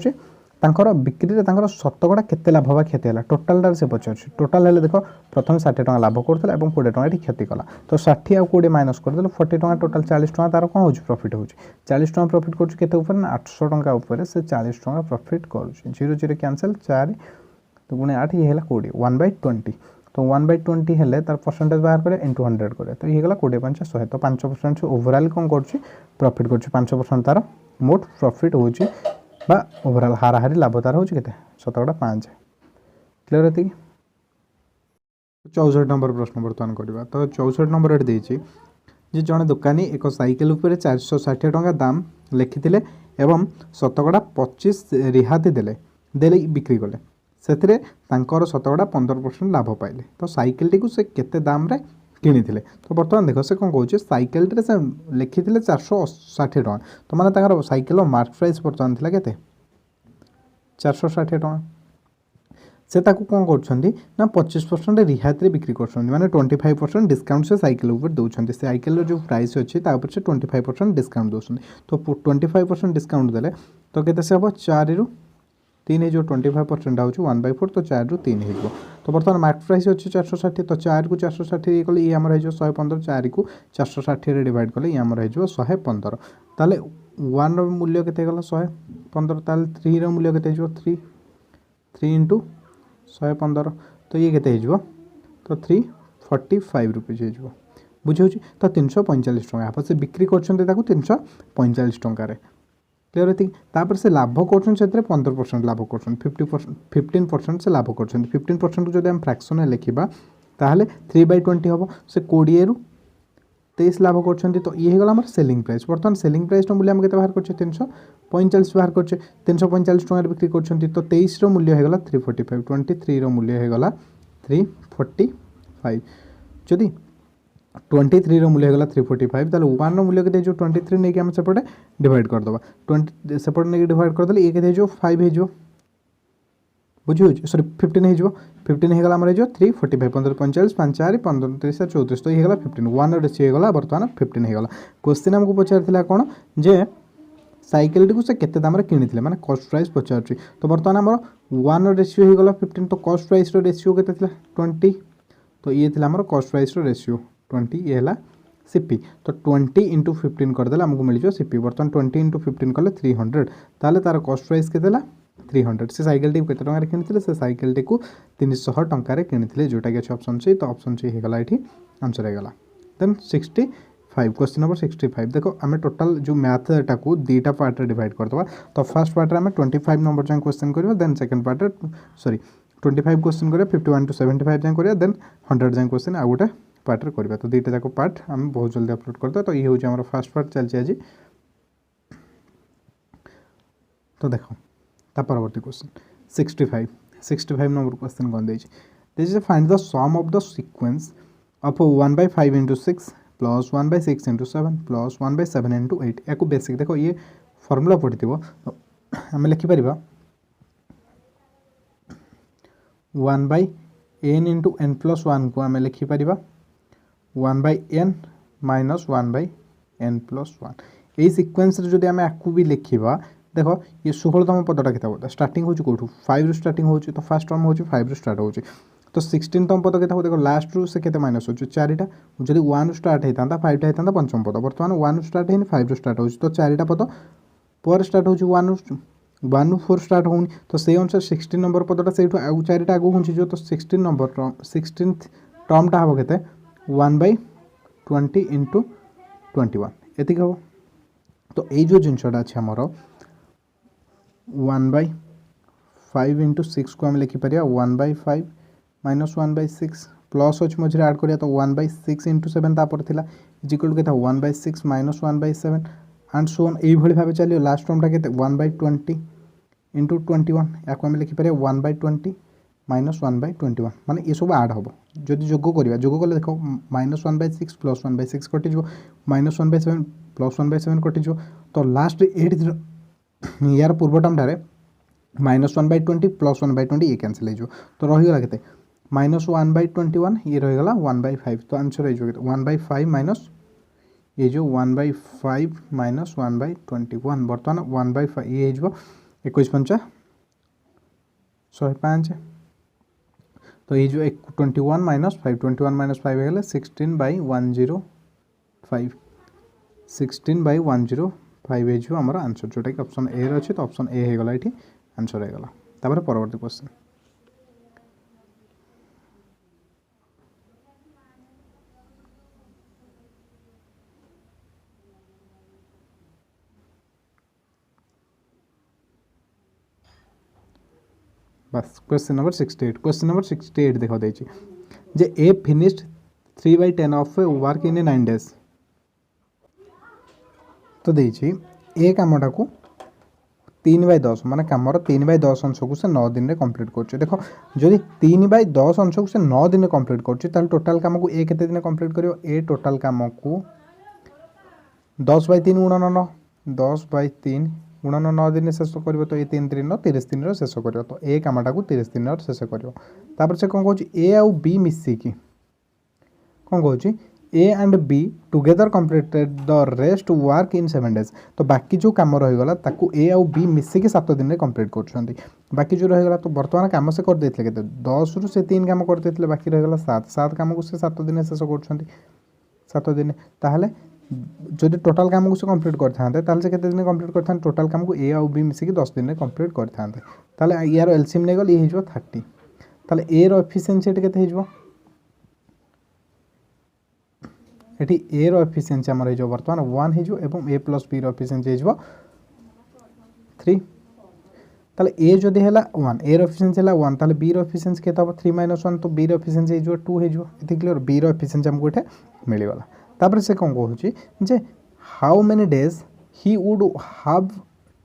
बिक्री रे शतकड़ा केते लाभ बा क्षति है टोटाल से पचार टोटाल हेले देखो प्रथम 60 टका लाभ करथिला एवं 20 टका क्षति कला तो 60 आ 20 माइनस कर देले 40 टका टोटाल 40 टका तार कोन हो प्रॉफिट हो 40 टका प्रॉफिट कर केते ऊपर ना 800 टका ऊपर से 40 टका प्रॉफिट कर 0 0 कैंसिल 4 तो गुणे 8 ये हैला 20 1/20 तो 1/20 हेले तार परसेंटेज बाहर करे इनटू 100 करे तो ये गला 20 5 100 तो 5% से ओवरऑल कोन करछि प्रॉफिट करछि 5% तार मोट प्रॉफिट होछि बा ओवरऑल हाराहारी लाभ तार होछि केते शतकड़ा 5 क्लियर है 64 नंबर प्रश्न बर्तमान करबा तो 64 नंबर एट देछि जे जने दुकानी एक साइकिल ऊपर 460 टका दाम लिखिथिले एवं शतकड़ा 25 रिहाती देले बिक्री कले से शतकड़ा 15% लाभ पाइले तो साइकिल टी से केते दाम रे किनिथिले तो बर्तमान देखो से कौन कहूँ साइकिल टे से लिखिथिले 460 टका तो माने ताकर साइकिल मार्क प्राइस बर्तमान थिला केते 460 टका से ताकू कौन करछंती ना 25% रिहाती बिक्री करछंती माने 25% डिस्काउंट से साइकिल ऊपर दउछंती साइकिल जो प्राइस अछि ता ऊपर से 25% डिस्काउंट दउछंती तो 25% डिस्काउंट देले तो केते से अब 4 रु 3 जो 25% हो 1/4 तो 4 रु 3 हो तो बर्तमान मार्केट प्राइस अच्छे 460 तो 4 को 460 ये कले ये आमर हो 115 4 को 460 रे डिवाइड कले ये आमर हो 115 ताले 1 रो मूल्य केते गला 115 ताले 3 रो मूल्य केते हो 3 इंटू 115 तो ये केते हो तो 345 रुपीज हो बुझे तो 345 टका आप से बिक्री करछन्ते ताको 345 टका रे क्लियर है तापर से लाभ कर 15% लाभ कर 15% से लाभ कर 15% को जब हम फ्रैक्शन लिखा ताहले 3/20 हम से 20 रु 23 लाभ कर तो ये गला हमारे सेलिंग प्राइस बर्तमान सेलिंग प्राइस मूल्य हम केते बाहर कर 345 बाहर कर 345 टका बिक्री कर तो 23 रो मूल्य होगला 345 23 रो मूल्य होगला 345 जदि 23 रो मूल्य होगला 345 ताले 1 रो मूल्य केते जो 23 नै के हम सेपटे डिवाइड कर दबा 20 सेपटे नै डिवाइड कर देले ये केते जो 5 हे जो बुझियो सॉरी 15 हे जो 15 हे गला हमर जो 345 15 45 5 4 15 30 34 तो ये गला 15 1 रेशियो हे गला बर्तमान 15 हे गला क्वेश्चन हमको पचारथिला कोन जे साइकिल टी को से केते दाम रे किनिथिले माने कॉस्ट प्राइस पचारछि तो बर्तमान हमर 1 रेशियो हे गला 15 तो कॉस्ट प्राइस रो रेशियो केते थिला 20 तो ये थिला हमर कॉस्ट प्राइस रो रेशियो 20 ये हला सीपी तो 20 इंटू 15 करदेला आमको मिल सीपी बर्तमान 20 इंटू 15 कले 300 ताले तार कॉस्ट प्राइस के 300 से साइकेल टी केते टंका किनिथिले से साइकेल टी को 300 टंका रे किनिथिले जोटा कि अछि ऑप्शन सी तो ऑप्शन सी हे गला एठी आंसर हे गला देन 65 क्वेश्चन नंबर 65 देखो आम टोटाल जो मैथ टाको दीटा पार्ट रे डिवाइड करदवा तो फर्स्ट पार्ट रे आम 25 नंबर जाय क्वेश्चन करबा देन सेकंड पार्ट रे सॉरी 25 क्वेश्चन करे 51 टू 75 जाय करिया देन 100 जाय क्वेश्चन आ गोटे पार्ट रे करबा तो दीटा जाको पार्ट आम बहुत जल्दी अपलोड करदो तो ये होची हमर फर्स्ट पार्ट चल छी तो देखो ता परवर्ती क्वेश्चन 65 नंबर क्वेश्चन कौन देछि this is find the sum of the sequence of 1/5 into 6 plus 1/6 into 7 plus 1/7 into 8 याको बेसिक देखो ये फॉर्मूला पढ़िथिबो तो हम लिखि परिबा 1/n into n plus 1 को हम लिखि परिबा 1/n minus 1/n plus 1 এই সিকোয়েন্স রে যদি আমি আকু भी लिखिबा देखो ये 16तम पदटा केता होता स्टार्टिंग होची कोठू 5 रु स्टार्टिंग होची तो फर्स्ट टर्म होची 5 रु स्टार्ट होची तो 16तम पद केता हो देखो लास्ट रु से केते माइनस होची 4टा जदी 1 रु स्टार्ट हेतांता 5 टा हेतांता पंचम पद वर्तमान 1 रु स्टार्ट हेनी 5 रु स्टार्ट होची तो 4टा पद पर स्टार्ट होची 1 रु 4 स्टार्ट होनी तो से अनुसार 16 नंबर पदटा सेठू आगु 4टा आगु हुंची जो तो 16 नंबर टर्म 16th टर्मटा हबो केते 1/20 into 21 एतिक हो तो ए जो जिनसटा अछि हमरो 1/5 into 6 को हम लिखि परिया 1/5 minus 1/6 प्लस अछि मझरे ऐड करिया तो 1/6 into 7 तापर थिला इज इक्वल टू केता 1/6 minus 1/7 एंड सो ऑन एई भली भाबे चलियो लास्ट टर्मटा केते 1/20 into 21 याको हम लिखि परिया 1/20 minus 1/21 माने ये सब ऐड होबो जदि जोग करिया जोग कले देखो -1/6 plus 1/6 कटि जो -1/7 plus 1/7 कटि जो तो लास्ट 8 यार पूर्व टर्मटारे -1/20 प्लस 1/20 ये कैंसिल हो तो रही गला केते -1/21 ये रही गला 1/5 तो आंसर है जो 1/5 माइनस ये जो 1/5 माइनस 1/21 बर्तमान 1/5 ये जो 21 5 तो ये जो 21 माइनस 5 21 माइनस 5 है 16/105 16/105 है जो हमारा आंसर जोटा कि ऑप्शन ए रे अछि तो ऑप्शन ए हे गला इठी आंसर हे गला तापर परवर्ती क्वेश्चन बस क्वेश्चन नंबर 68 देखो देछि जे a finished 3/10 of work in 9 days तो देछि ए कामटा को 3/10 माने कामर 3/10 अंश को से 9 दिन रे कंप्लीट करछ देखो जदि 3/10 अंश को से 9 दिन रे कंप्लीट करछ ताल टोटल काम को ए केते दिन कंप्लीट करियो ए टोटल काम को 10/3 गुणन 9 10/3 गुणन 9 दिन शेष करियो तो ए 3 3 9 30 दिन रे शेष करियो तो ए कामटा को 30 दिन रे शेष करियो तापर से कोन कहूची ए आउ बी मिसी की कोन कहूची A and B together completed the rest work in 7 days तो बाकी जो काम रही गला ताकू ए आउ बी मिसिक 7 दिन रे कंप्लीट करछंती बाकी जो रही गला तो वर्तमान काम से कर देथिले केते 10 रु से 3 काम कर देथिले बाकी रही गला 7 काम को से 7 दिन शेष करछंती 7 दिन ताहले जदि टोटल काम को से कंप्लीट करथांते ताहले से केते दिन कंप्लीट करथान टोटल काम को ए आउ बी मिसिक 10 दिन रे कंप्लीट करथांते ताहले यार एलसीएम ने गल ये हिजो 30 ताहले ए रो एफिशिएंसी एट केते हिजो एठी ए रो एफिशिएंसी हमर हे जो वर्तमान 1 हे जो एवं ए प्लस बी रो एफिशिएंसी हे जो 3 ताले ए जदि हैला 1 ए रो एफिशिएंसी हैला 1 ताले बी रो एफिशिएंसी केता हो 3 - 1 तो बी रो एफिशिएंसी हे जो 2 हे जो एति क्लियर बी रो एफिशिएंसी हमको एठे मिली गला तापर से कोन कहूची जे how many days he would have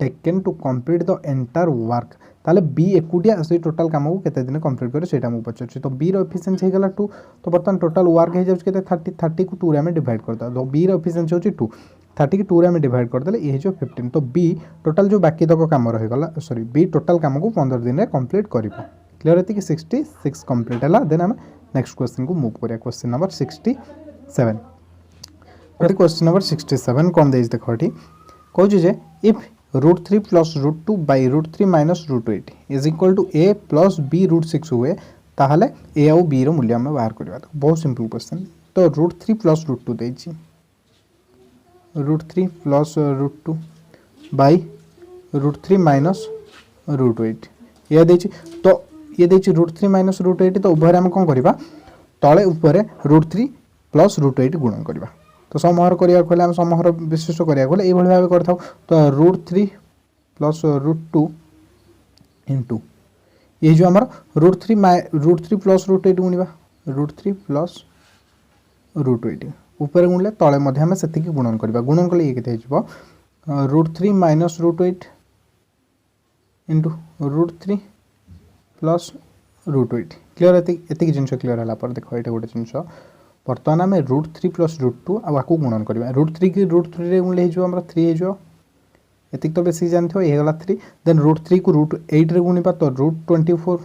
taken to complete the entire work ताले बी एकुडिया से टोटल काम को केते दिन कंप्लीट करे सेटा मु पचछि तो बी रो एफिशिएंसी हे गला 2 तो बर्तन टोटल वर्क हे जाउछ केते 30 को 2 रे हम डिवाइड करता तो बी रो एफिशिएंसी होची 2 30 को 2 रे हम डिवाइड कर देले ये जो 15 तो बी टोटल जो बाकी तक काम रही गला सॉरी बी टोटल काम को 15 दिन रे कंप्लीट करिवो क्लियर एति कि 66 कंप्लीट हला देन हम नेक्स्ट क्वेश्चन को मूव करिया क्वेश्चन नंबर 67 क्वेश्चन नंबर 67 कोन देइस देखोठी कहू जे if √3 plus √2 by √3 minus √8 is equal to a plus b √6 हुए ताहले a और b रो मूल्य हम बाहर करबा बहुत सिंपल क्वेश्चन तो √3 plus √2 देछि √3 प्लस √2 बाई √3 माइनस √8 ये देछि तो ये देछि √3 माइनस √8 तो उभय हम कोन करबा तळे ऊपर √3 प्लस √8 गुणन करबा तो समहर करिया कहले हम समहर विशिष्ट करिया कहले ए भली भाबे करथाउ तो √3 प्लस √2 इनटू ये जो हमर √3 प्लस √8 गुणिबा √3 प्लस √8 ऊपर गुणले तळे मध्ये हम सेति की गुणन करबा गुणन कले ये केते हिजबो √3 माइनस √8 इनटू √3 प्लस √8 क्लियर एति जिनस क्लियर हला पर देखो एटा गोटे जिनस वर्तमान आम √3 प्लस √2 आकु गुणन करबा √3 की √3 रे गुणले हिजो हमरा 3 हिजो एतिक तो बेसिक जानथो ये गला 3 देन √3 को √8 रे गुणिबा तो √24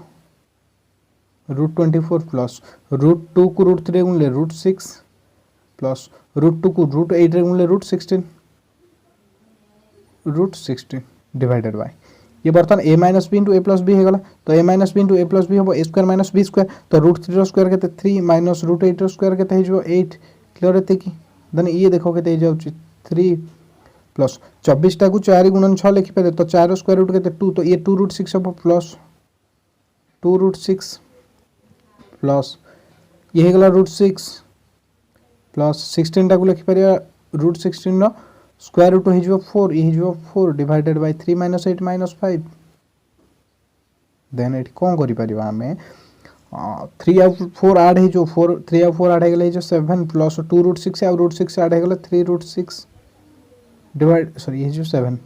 प्लस √2 को √3 रे गुणले √6 प्लस √2 को √8 रे गुणले √16 डिवाइडेड बाय ये बर्तन a minus B into A plus B होगा तो a minus B into A plus B हम A square minus B square तो √3 रो स्क्वायर के 3 माइनस √8 रो स्क्वायर के 8 क्लियर एते की देन ये देखो के जाउ 3 प्लस 24 टा को 4 गुणन 6 लिखि पारे तो 4 रो स्क्वायर रूट के 2 तो ये 2√6 हम प्लस 2√6 प्लस ये होगा √6 प्लस 16 टा को लिखि पारे √16 नो स्क्वायर रूट हो 4 ये 4 divided by 3 minus 8 minus 5 then eight कौन करि परिबा हमें 3 और 4 ऐड है जो 4 3 और 4 ऐड है जो 7 प्लस 2√6 और √6 ऐड है 3√6 डिवाइड सॉरी ये जो 7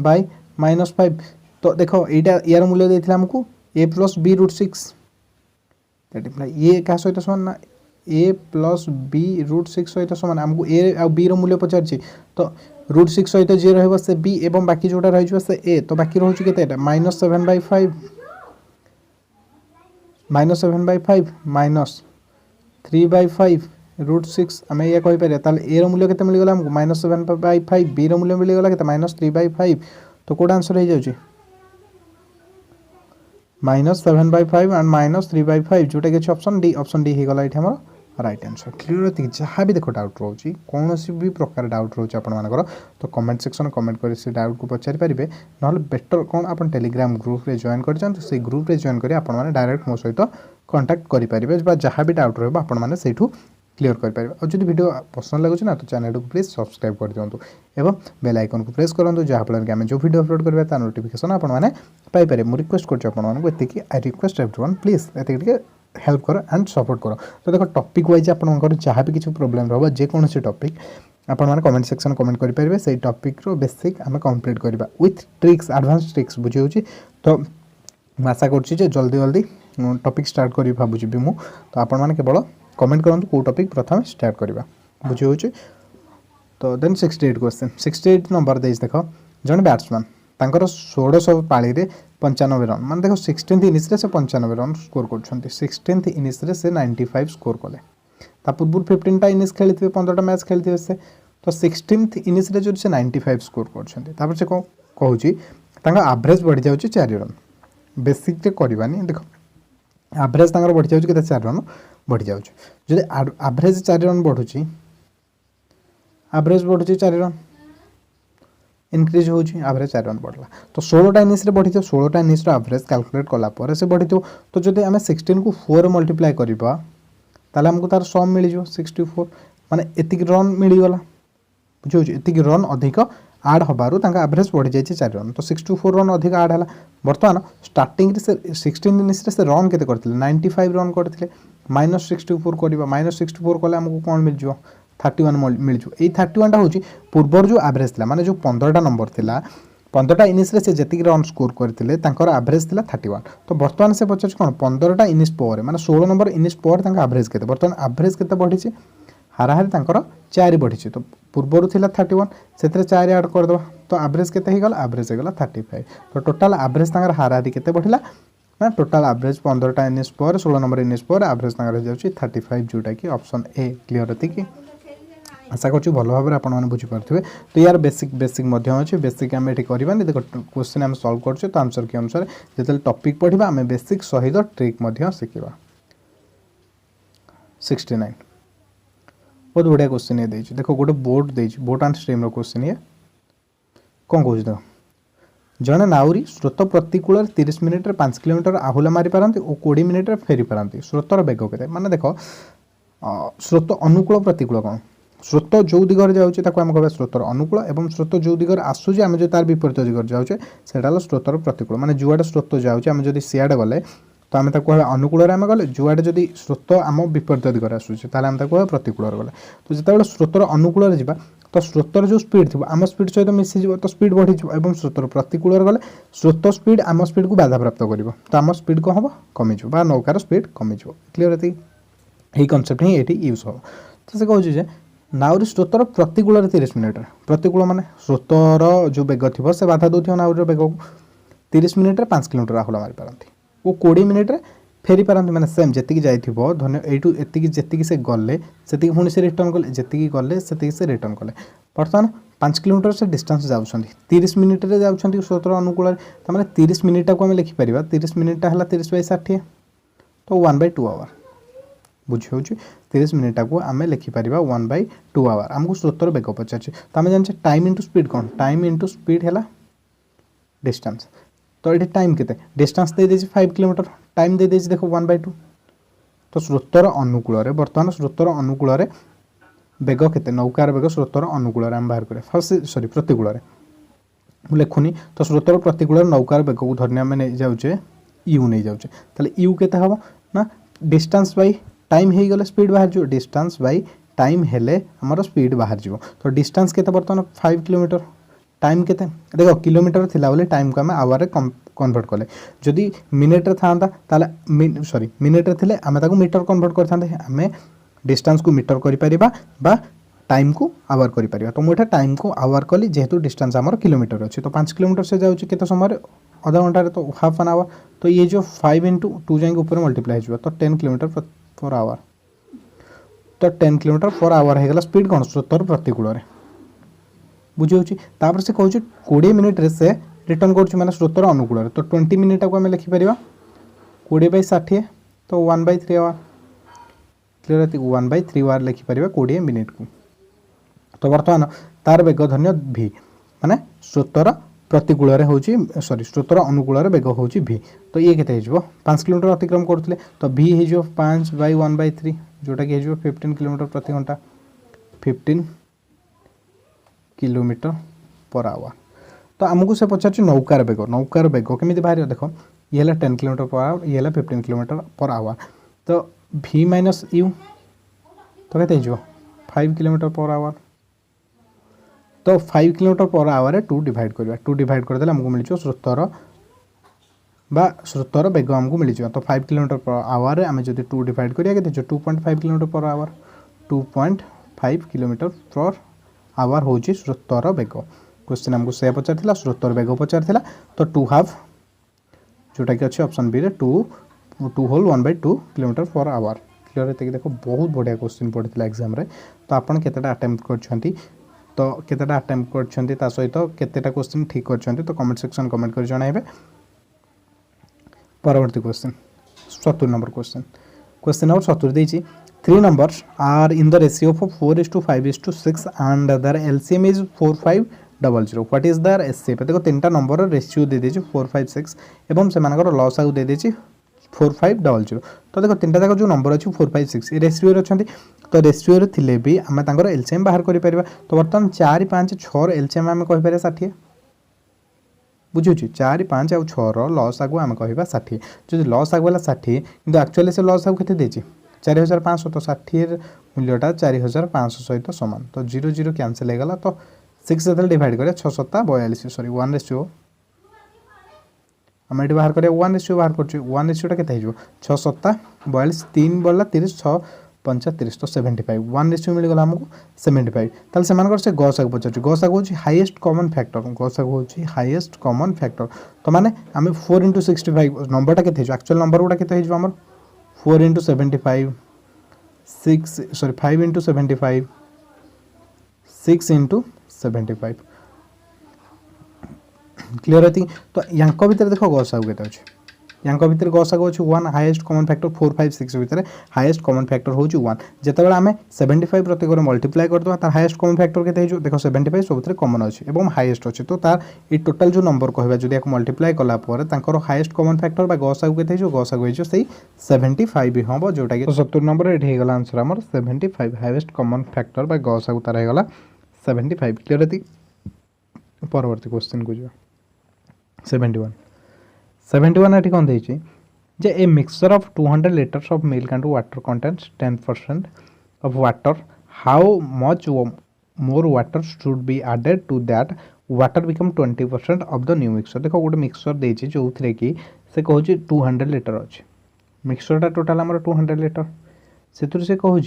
बाय माइनस 5 तो देखो एटा यार मूल्य देथिला हमको a plus b √6 that imply ये का सहित समान ना a प्लस b √6 सहित समान हमको a और b रो मूल्य पचार तो √6 सहित जे रहबो से b एवं बाकी जोटा रहि जबो से a तो बाकी रहउछ केते एटा -7/5 -7/5 माइनस 3/5 √6 हमें ये कहि पारे ताले a रो मूल्य केते मिल गेला हमको -7/5 b रो मूल्य मिल गेला केते -3/5 तो कोड आंसर हो जाउची -7/5 एंड -3/5 जोटा के ऑप्शन डी हे गला इथे हमर राइट आंसर क्लियर होती जहाँ भी देखो डाउट रोचे कौन सी भी प्रकार डाउट रोचे आपर तो कमेंट सेक्शन कमेंट कर से डाउट को पचारि पारे ना बेटर कौन आप टेलीग्राम ग्रुप रे जॉइन कर से ग्रुप रे जॉइन करी आपन माने डायरेक्ट मो सहित कांटेक्ट करि पारिबे बा जहाँ भी डाउट रहबो आपन माने सेठू क्लियर कर पारिबे और जदि वीडियो पसंद लागुच ना तो चैनल को प्लीज सब्सक्राइब कर दियंतु एवं बेल आइकन को प्रेस करंतु जहाँ फल आम जो वीडियो अपलोड करबा ता नोटिफिकेशन आपन माने पाई पारे मु रिक्वेस्ट करछ आपन माने एतिकी आई रिक्वेस्ट एवरीवन प्लीज एतिकी हेल्प करो एंड सपोर्ट करो तो देखो टॉपिक वाइज आपन जहाँ भी किसी प्रोब्लेम रहबो जे कौन से टॉपिक आपण माने कमेंट सेक्शन कमेंट करि पारिबे से टॉपिक रो बेसिक हमें कंप्लीट करबा विथ ट्रिक्स एडवांस ट्रिक्स बुझे होची तो आशा करछि जे जल्दी जल्दी टॉपिक स्टार्ट करी भाबुछि भी मु तो आपण माने केवल कमेंट करंतु को टॉपिक प्रथम स्टार्ट करबा बुझे होची तो देन 68 क्वेश्चन 68 नंबर देइस देखो जण बैट्समैन तांकर 1600 पाली रे 95 रन मान देखो 16th इनिंग्स रे से 95 रन स्कोर करछन्ती 16th इनिंग्स रे से 95 स्कोर कले ता पूर्व 15 टा इनिंग्स खेलथिबे 15 टा मैच खेलथिबे से तो 16th इनिंग्स रे जो से 95 स्कोर करछन्ती तापर से कहूची तांका एवरेज बढ़ि जाउची 4 रन बेसिक रे करबानी देखो एवरेज तांकर बढ़ि जाउची केते 4 रन बढ़ि जाउची जदि एवरेज 4 रन बढ़ुची एवरेज बढ़ुची 4 रन इनक्रीज होची एवरेज 4 रन बढ़ला तो 16 टा इनिंग्स रे बढ़ी तो 16 टा इनिंग्स रो एवरेज कैलकुलेट कला पर से बढ़ी तो जदि हमें 16 को 4 मल्टीप्लाई करबा ताले हमको तार सम मिल जो 64 माने एतिक रन मिल गला बुझो एतिक रन अधिक ऐड हबारु तांका एवरेज बढ़ी जाय 4 रन तो 64 रन अधिक ऐड हला वर्तमान स्टार्टिंग रे से 16 इनिंग्स रे से रन केते करथिले 95 रन करथिले -64 करबा -64 कले हमको कोन मिल जो 31 मिल जो ए 31 टा होची पूर्वर जो एवरेज थिला माने जो 15 टा नंबर थिला 15 टा इनिंग्स रे से जति रन स्कोर करथिले तांकर एवरेज थिला 31 तो वर्तमान से पचाच कोन 15 टा इनिंग्स पर माने 16 नंबर इनिंग्स पर तांका एवरेज केते वर्तमान एवरेज केते बढ़ी छि हाराहारी तांकर 4 बढ़ी छि तो पूर्वर थिला 31 सेतरे 4 ऐड कर दबा तो एवरेज केते हे गला एवरेज हे गला 35 तो टोटल एवरेज तांकर हाराहारी केते बढ़िला ना टोटल एवरेज 15 टा इनिंग्स पर 16 नंबर इनिंग्स पर एवरेज तांकर हो जाउछि 35 जोटा कि ऑप्शन ए क्लियर होती कि आशा करछु भल भाव में आपने बुझी पार्थिबे तो यार बेसिक मध्य अछि बेसिक आम एठी करबानी देखो क्वेश्चन हम सॉल्व करछु तो आंसर के अनुसार जेतल टॉपिक पढिबा हमें बेसिक सहित ट्रिक मध्य सिखिबा 69 बहुत बढ़िया क्वेश्चन ये देछि देखो गोटे बोट देछि बोट एंड स्ट्रीम रो क्वेश्चन ये कोन कहू देखो जड़े नाउरी स्रोत प्रतिकूल 30 मिनिट 5 किलोमीटर आहुला मारी पारती और 20 मिनिट फेरी पारती स्रोतर बेग के माने देख स्रोत अनुकूल प्रतिकूल कौन स्रोत जो दिगरे जाऊँचे आम कह स्रोतर अनुकूल और स्रोत जो दिगरे आसूचे आम जो तार विपरीत दिगरे जाऊँचे से स्रोतर प्रतिकूल माने जुआडे स्रोत जाऊँचे आम जब सियाड़े गले तो आम कह अनुकूल आम गले जुआडे जदि स्रोत आम विपरीत दिगरे आसूचे आम कह प्रतिकूल गले तो जिते स्रोतर अनुकूल जा तो स्रोतर जो स्पीड थी आम स्पीड सहित मिसीज तो स्पीड बढ़ी और स्रोतर प्रतिकूल गले स्रोत स्पीड आम स्पीड को बाधा प्राप्त कर तो आम स्पीड कौन हम कमिज नौकार स्पीड कमिज क्लीयर ये कनसेप्ट ही ये यूज हो तो से कहूँ नाउरी स्रोतर प्रतिकूल 30 मिनिट प्रतिकूल माने स्रोतर जो बेग थी से बाधा दौर नाउरी बेग को 30 मिनिट 5 किलोमीटर आहुला मारी पारती वो 20 मिनिट फेरी पारती मैंने सेम जी जाइए धन्य यू जी से गले से पुणी से रिटर्न कले जी गले से रिटर्न कले बर्तमान 5 किलोमीटर से डिस्टेंस जाऊँच 30 मिनिट जाऊँच स्रोतर अनुकूल 30 मिनिट को आम लिखिपर 30 मिनिटा है 30/60 तो 1/2 आवर बुझे 30 मिनिटा को आम लिखिपर 1/2 आवर आमको स्रोतर बेग पचार तो आम जाने टाइम इंटू स्पीड कौन टाइम इंटू स्पीड है डिस्टेंस तो ये टाइम के डिस्टेंस दे 5 किलोमीटर टाइम दे देखो 1/2 तो स्रोतर अनुकूल बर्तमान स्रोतर अनुकूल बेग के नौकार बेग स्रोतर अनुकूल आम बाहर करें फर्स्ट सॉरी प्रतिकूल लिखुनी तो स्रोतर प्रतिकूल नौकार बेग को धरने आम नहीं जाऊे यू नहीं जाऊे ताले यू के हम ना डिस्टेंस बाय टाइम हो गले स्पीड बाहर जो डिस्टेंस बाय टाइम हेले हमर स्पीड बाहर जो तो डिस्टेंस के बर्तमान 5 किलोमीटर टाइम के देखो किलोमीटर थिला बोले टाइम को आम आवर कन्वर्ट कले जदि मिनिट था सॉरी मिनिट थे आम मीटर कन्वर्ट करते आम डिस्टेंस को मीटर कर टाइम को आवर कर तो मुझे टाइम को आवर कली जेहेतु डिस्टेंस आमर किलोमीटर अच्छी तो 5 किलोमीटर से जाऊँगी केते समय आधा घंटे तो हाफ एन आवर तो ये जो 5 × 2 जाए ऊपर मल्टीप्लाई हो तो 10 किलोमीटर पर आवर तो 10 किलोमीटर पर आवर हो गला स्पीड कौन स्रोतर प्रतिकूल बुझे से कहूँ 20 मिनिट से रिटर्न कर मैंने स्रोतर अनुकूल तो 20 मिनिट को आम लिखिपर 20/60 तो 1/3 आवर क्लियर 1/3 आवर लिखिपर 20 मिनिट को तो बर्तमान तार बेग धन्य भी माने स्रोतर प्रतिकूल सॉरी स्रोतर अनुकूल बेग हूँ भी तो ये केते 5 किलोमीटर अतिक्रम करते तो भी हो 5/1/3 जोटा कि 15 किलोमीटर प्रति घंटा 15 किलोमीटर पर आवर तो आमको से पचार नौकार बेग केमी बाहर देखो ये 10 किलोमीटर पर आवर ये 15 किलोमीटर पर आवर तो v माइनस यू तो के 5 किलोमीटर पर आवर तो 5 किलोमीटर पर आवर 2 डिवाइड करवा 2 डिवाइड करदे आमको मिल स्रोतर बेग आमको मिल तो 5 किलोमीटर पर आवर आम जब 2 डिवाइड करिया के 2.5 kilometre per our 2.5 kilometre per our हूँ स्रोतर बेग क्वेश्चन आमको से पचार स्रोतर बेग पचार तो 2 हाफ जोटा कि अच्छे ऑप्शन बी रे 2 whole 1/2 kilometre per hour clear है देखो बहुत बढ़िया क्वेश्चन पड़ता एग्जाम रे तो आपन केतेटा अटेम्प्ट करछंती तो केतेटा अटेम्प्ट करछंती ता सहित केतेटा क्वेश्चन ठीक करछंती तो कमेंट सेक्शन कमेंट कर जणाइबे परवर्ती क्वेश्चन 70 नंबर क्वेश्चन नंबर 70 देछि 3 numbers are in the ratio of 4:5:6 and their LCM is 4500 what is their SCF देखो 3टा नंबर रेशियो दे देछि 4 5 6 एवं से मानकर लॉस आउ दे देछि 4500 तो देखो 3टा जाक जो नंबर अछि 4 5 6 ए रेशियो रे अछंती तो रेशियो रे थिले भी हम तांकर एलसीएम बाहर करि परिबा तो बर्तन 4 5 6 रे एलसीएम हम कहि पारे 60 बुझुछि 4 5 और 6 रो लॉस आगु हम कहिबा 60 जदि लॉस आगु वाला 60 किंतु एक्चुअली से लॉस आगु केते देछि 4500 तो 60 मूल्यटा 4500 सहित समान तो 0 0 कैंसिल हो गला तो 6 से डिवाइड करें 6 7 42 सॉरी 1 रेशियो आम ये बाहर करें 1 रेशियो बाहर कर 1 रेशियोटा के 6 7 42 3 बढ़ला 30 6 35 तो 75 1 रेशियो मिलगला आमको 75 ताल से मानकर से गसागु पचार गसागु होची हाईएस्ट कॉमन फैक्टर गसागु होची हाईएस्ट कॉमन फैक्टर तो माने आम 4 × 65 नंबरटा के एक्चुअल नंबर गुडा के हमर 4 × 75 6 सॉरी 5 × 75 6 × 75 क्लियर है तो यांक भीतर देखो गसागु केते अछि या भितर गसागु अच्छे 1 हाईएस्ट कॉमन फैक्टर 4 5 6 भितर हाईएस्ट कॉमन फैक्टर हूँ 1 जितेबाला आम 75 प्रत्येक मल्टीप्लाई करदे तार हाईएस्ट कॉमन फैक्टर के देखो 75 सब कॉमन अच्छे और हाईएस्ट अच्छे तो तार ये टोटाल जो नंबर कहवा जब आप मल्टीप्लाई कलापर हाईएस्ट कॉमन फैक्टर गसागु के गसागु से 75 हम जोटा कि 70 नंबर ये होगा आंसर आम 75 हाईएस्ट कॉमन फैक्टर गसागु तार होगा 75 क्लियर थी। परवर्ती क्वेश्चन को जो 71 ये कौन देखिए जे a mixture of 200 litres of milk and water contains 10% of water how much more water should be added to that water become 20% of the new mixture. देखो गोटे मिक्सचर देछि जो थे कि से कहूँ 200 लीटर अच्छे मिक्सचरटा टोटाल आम 200 लीटर से कहूँ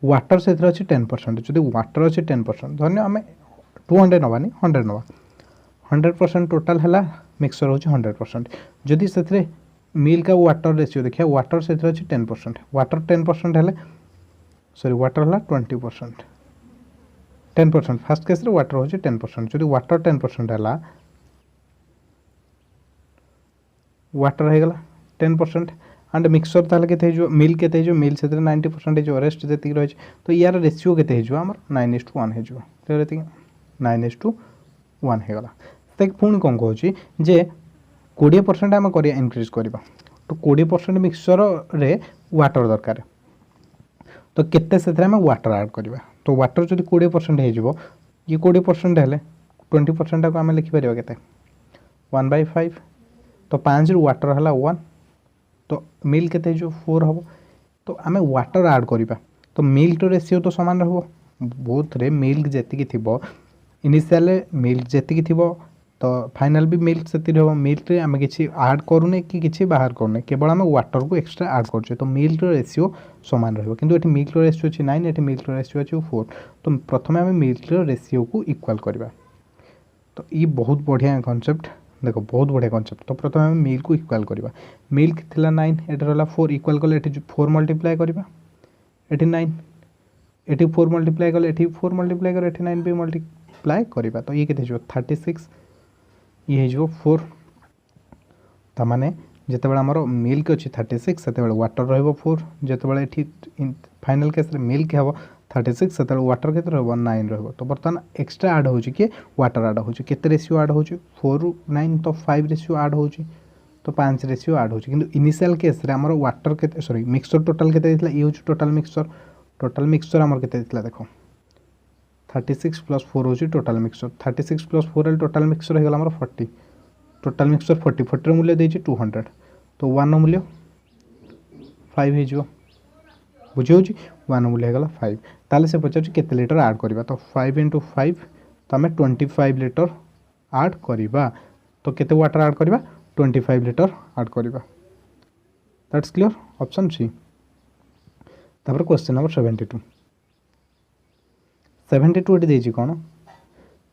वाटर से अच्छे 10% जब वाटर अच्छे 10% धन्य आम 200 नवानी 100 नवा 100% टोटाल है मिक्सचर हूँ 100% जदि से मिल्क और वाटर रेशियो देखिए वाटर से अच्छे 10% वाटर 10% है सॉरी वाटर है 20% 10% फास्ट केस रे वाटर हूँ 10% जदि वाटर 10% है वाटर हो गला 10% एंड मिक्सचर ताल के मिल्क के मिल्क से 90% हो रेस्ट जी रही तो यार रेशियो के आम 9:1 हो क्लियर ये 9:1 होगा पुणी कौन कहूँ जे 20% आम कर इनक्रीज करवा तो 20% मिक्सचर रे वाटर दरकार तो केते से वाटर ऐड करवा तो वाटर जब 20% हो ये 20% है 20% को आम लिखिपर के 1/5 तो 5 रु वाटर है 1 तो मिल्क के 4 हम तो आम वाटर ऐड करवा तो मिल्क रेशियो तो सामान रहा बोथ रे मिल्क जी थी इनिशियल मिल्क जी थी तो फाइनाल भी मिल्क से मिल्क आम कि आड करूने कि बाहर करूने केवल आम वाटर को एक्सट्रा आड कर तो मिल्क रेशियो सामान रही कि मिल्क रेशियो अच्छी 9 ये मिल्क रेशियो अच्छी 4 तो प्रथम आम मिल्क रेशियो को इक्वाल करवा तो ये बहुत बढ़िया कॉन्सेप्ट देखो बहुत बढ़िया कॉन्सेप्ट तो प्रथम आम मिल्क को इक्वाल करवा मिल्क थिला 9 ये रहा 4 इक्वाल कले 4 मल्टीप्लाई करवा ये 9 ये 4 मल्टीप्लाई कले 4 मल्टीप्लाई कर 9 भी मल्टीप्लाई करवा तो ये के 36 ये हो 4 तमाने जितेबाला आमर मिल्क अच्छी 36 से वाटर रही जितेबाला फाइनाल केस मिल्क हे 36 से वाटर के 9 रही तो बर्तमान एक्सट्रा आड हो वाटर आड हो रेशियो आड हो 4 रु 9 तो 5 रेशियो आड हो तो 5 रेशियो आड हो इनिशियल केस आमर वाटर के सॉरी मिक्सचर टोटाल के ये हूँ टोटाल मिक्सचर आमर के देखो 36 + 4 हूँ टोटाल मिक्सचर 36 + 4 टोटाल मिक्सचर होगा आमर 40 टोटाल मिक्सचर 40 मूल्य देती 200 तो 1 मूल्य 5 हो बुझे 1 मूल्य होगा 5 ताले से पचार केते लीटर ऐड करवा तो 5 × 5 तो आम 25 लीटर ऐड करवा तो केते वाटर ऐड करवा 25 लीटर ऐड करवा दैट्स क्लियर ऑप्शन सी। तापर क्वेश्चन नंबर 72 ये कौन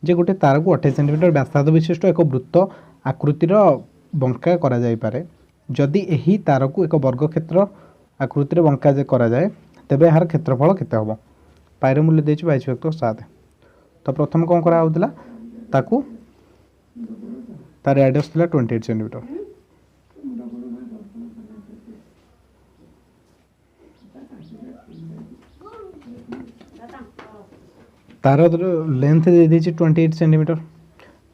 जे गोटे तार को 28 सेंटीमीटर व्यासार्ध विशिष्ट एक वृत्त आकृतिर बंका करा जाय पारे जदि यही तार को एक वर्ग क्षेत्र आकृतिर बंका करा जाए तेबे यार क्षेत्रफल केते हम पायर मूल्य दे 22/7 तो प्रथम कौन करा ताकू तार रेडियस था 28 सेंटीमीटर तार लेंथ दे दी 28 सेंटीमीटर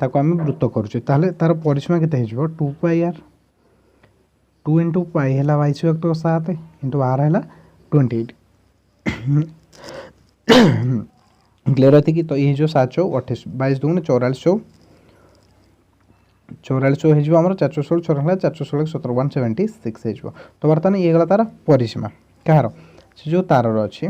ताको आम वृत्त करुचे तार परिसीमा के 2πr 2 × π है 22/7 × r है 28 क्लियर होती कि तो ये जो 7 × 28 22 × 2 = 44 44 हो 416 416 17 176 हो तो बर्तमान ये गला तार परिसीमा कहार से जो तार अच्छी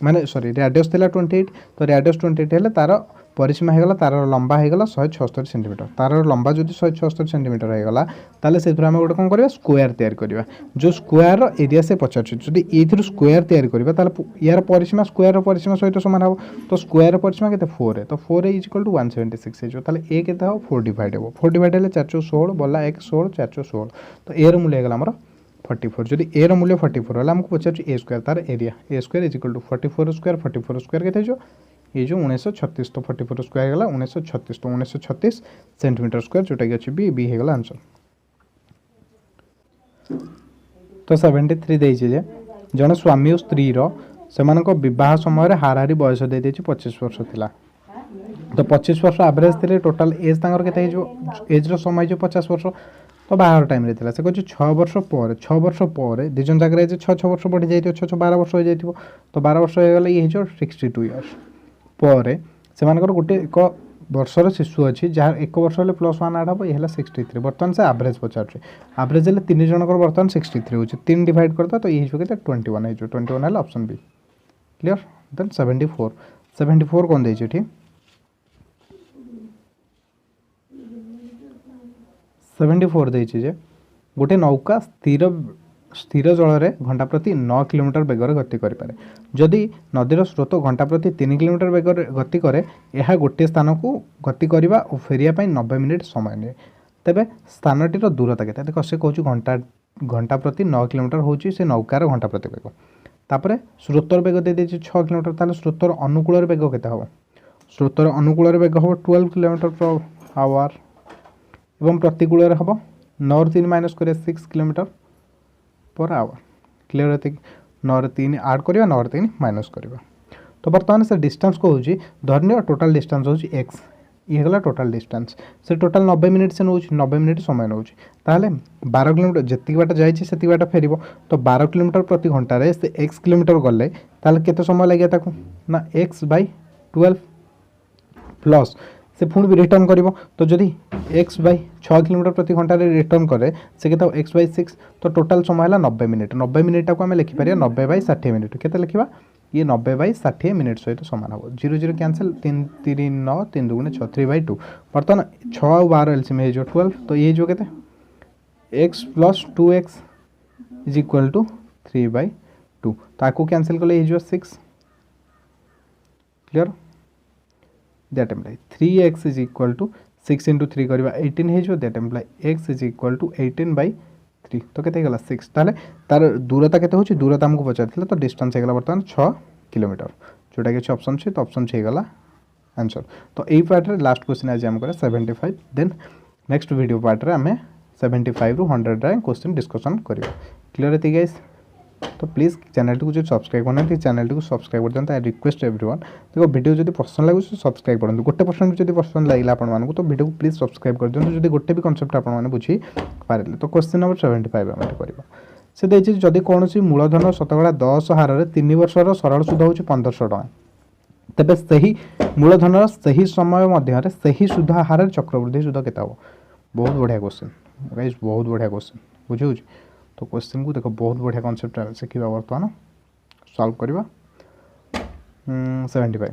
माने सॉरी रेडियस थिला 28 तो रेडियस 28 है तार परिसीमा होगा तार लंबा होगा 176 सेंटीमीटर तार लंबा जो 176 सेंटीमीटर होगा ताले से आम गोटे कौन करवा स्क्वायर तैयारी करवा जो स्क्वायर एरिया से पचार जब ये स्क्वायर तैयारी करवा यार परिसीमा स्क्वायर परिसीमा सहित सामान हम तो स्क्वायर परिसीमा के 4 है तो 4 इज इक्वल टू 176 हो ए के 4 डिवाइड हो 4 डिवाइड है 416 बोला 1 16 416 तो ए मूल्य होगा आमर 44 जदि ए मूल्य 44 है आमको पचार ए स्क्वायर तार area A square is equal to 44 square के ये जो 1936 तो 44 स्क्वायर गला 1936 तो 1936 सेंटीमीटर स्क्वायर जोटा कि अच्छे बी होगा आंसर तो 73 देइछि जे जने स्वामी और स्त्री रो सेमानक विवाह समय हाराहारी बयस दे देछि 25 वर्ष थिला। तो 25 वर्ष एवरेज थिले टोटल एज तांगर केते हो एज रो समय जो 50 वर्ष तो बाहर टाइम रे थिला से कहछि 6 वर्ष पर दिजन जाकर एज 6 वर्ष बढ़ी जाइतो 12 वर्ष हो जाइतो तो 12 वर्ष हो गले ये जो 62 इयर्स पर सेमानकर गोटे एक वर्षर शिशु अच्छी जहाँ 1 वर्ष हेल्ले +1 आड हम ये 63 बर्तमान से एवरेज पचारे एवरेज हेल्ले 3 जनकर बर्तमान 63 हो 3 डिवाइड करता तो ये के 21 हो 21 है ऑप्शन बी क्लियर। देन 74 कौन देछि ठीक 74 देछि जे गोटे नौका स्थिर जल में घंटा प्रति 9 किलोमीटर बेगर गति करें जदि नदीर स्रोत घंटा प्रति 3 किलोमीटर बेगर गति करे यह गोटे स्थान को गति करने और फेरिया 90 मिनिट समय निए तेबे स्थानटीर दूरता के देख से कहूँ घंटा प्रति 9 किलोमीटर हूँ से नौकार घंटा प्रति बेग तापर स्रोतर बेग दे 6 किलोमीटर ताले स्रोतर अनुकूल बेग के हम स्रोतर अनुकूल बेग हम 12 किलोमीटर पर आवर एवं प्रतिकूल हम नॉर्थ 3 माइनस कर 6 किलोमीटर पर आवर क्लियर होते नॉर्थ 3 आड करवा नॉर्थ 3 माइनस करवा। तो बर्तमान से डिस्टेंस को हूँ धरने टोटाल डिस्टेंस हूँ एक्स ये गला टोटाल डिस्टेंस से टोटाल 90 मिनिट से नौ 90 मिनिट समय नौ ताहले 12 किलोमीटर जितकी बाट जाइए से बाट फेर तो 12 किलोमीटर प्रति घंटे से x किलोमीटर गले ताहले केते समय लगे ताकू ना x/12 प्लस से पुणी भी रिटर्न करिवो तो जदि x/6 किलोमीटर प्रति घंटा रिटर्न करे से केता x/6 तो टोटाल समय है 90 मिनिट 90 मिनिट को आम लिखिपर 90/60 मिनिट केते लिखा ये 90/60 मिनिट सहित सामान हम 0 0 कैंसल 3 3 9 3 2 6 3/2 बर्तमान 6 और 12 एलसीएम है जो 12 तो ये जो केते x + 2x = 3/2 ताको कैंसल कले ये जो 6 क्लियर दैट इम्प्लाई 3x = 6 × 3 करवा 18 है जो दैट इम्प्लाई x = 18/3 तो केते गला 6 ताले तार दूरता केते होची दूरता हमको पचारथिला तो डिस्टेंस हेगला बर्तमान 6 किलोमीटर जोटा कि ऑप्शन छे तो ऑप्शन छे गला आंसर। तो एई पार्ट रे लास्ट क्वेश्चन आज हम करे 75 देन नेक्स्ट वीडियो पार्ट रे हमें 75 रु 100 रे क्वेश्चन डिस्कशन करियो क्लियर है गाइस। तो प्लीज चैनल को जो सब्सक्राइब करना चैनल को सब्सक्राइब कर दिखाँ आई रिक्वेस्ट एवरीवन देखो वीडियो जो पसंद लगे सब्सक्राइब करूँ 1% जो पसंद लगे आपको तो वीडियो को प्लीज सब्सक्राइब कर दिखाँ जो गोटे भी कन्सेप्ट आपने बुझी पारे। तो क्वेश्चन नंबर 75 आम कर से देखिए जदि कौन मूलधन शतकड़ा 10 हार 3 वर्षर सरल सुध हूँ 1500 टଙ୍କା तेबे सही मूलधन सही समय मध्य सही सुध हार चक्रवृद्धि सुध के बहुत बढ़िया क्वेश्चन गाइस बहुत बढ़िया क्वेश्चन बुझे। तो क्वेश्चन को देखो बहुत बढ़िया कॉन्सेप्ट शिखा बर्तमान सॉल्व करवा 75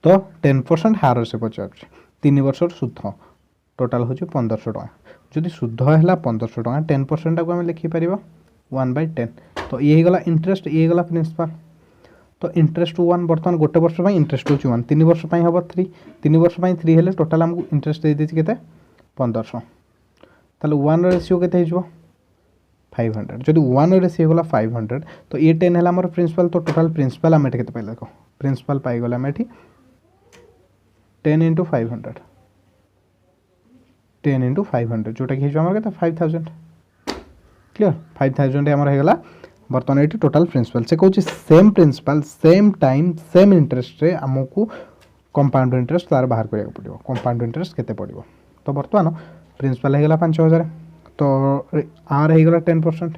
तो 10% हार से पचार 3 वर्ष सुध टोटाल हूँ 1500 टଙ୍କା जदि शुद्ध है 1500 टଙ୍କା 10% को आम लिखिपर 1/10 तो ये गला इंटरेस्ट ये गला प्रिंसिपल तो इंटरेस्ट 1 बर्तमान गोटे वर्ष इंटरेस्ट हूँ 1 3 वर्ष हम 3 3 वर्ष 3 हेल्ले टोटाल आमको इंटरेस्ट दे देती के 1500 ताले 1 रेशियो के 500 जदि 1 रेशियो गला 500 तो ये 10 है आम प्रिंसिपल तो टोटाल प्रिंसिपल आम के पाइल देख प्रिंसिपल पाईगले आम 10 × 500 10 × 500 जोटा कि आम के 5000 क्लियर 5000 आमर होगा बर्तमान ये टोटाल प्रिंसिपल से कौन same principal same time same interest रे आमको कंपाउंड इंटरेस्ट तार बाहर करा पड़ो कंपाउंड इंटरेस्ट केते पड़ो। तो बर्तमान प्रिंसिपल होगा 5000 तो आर होगा 10%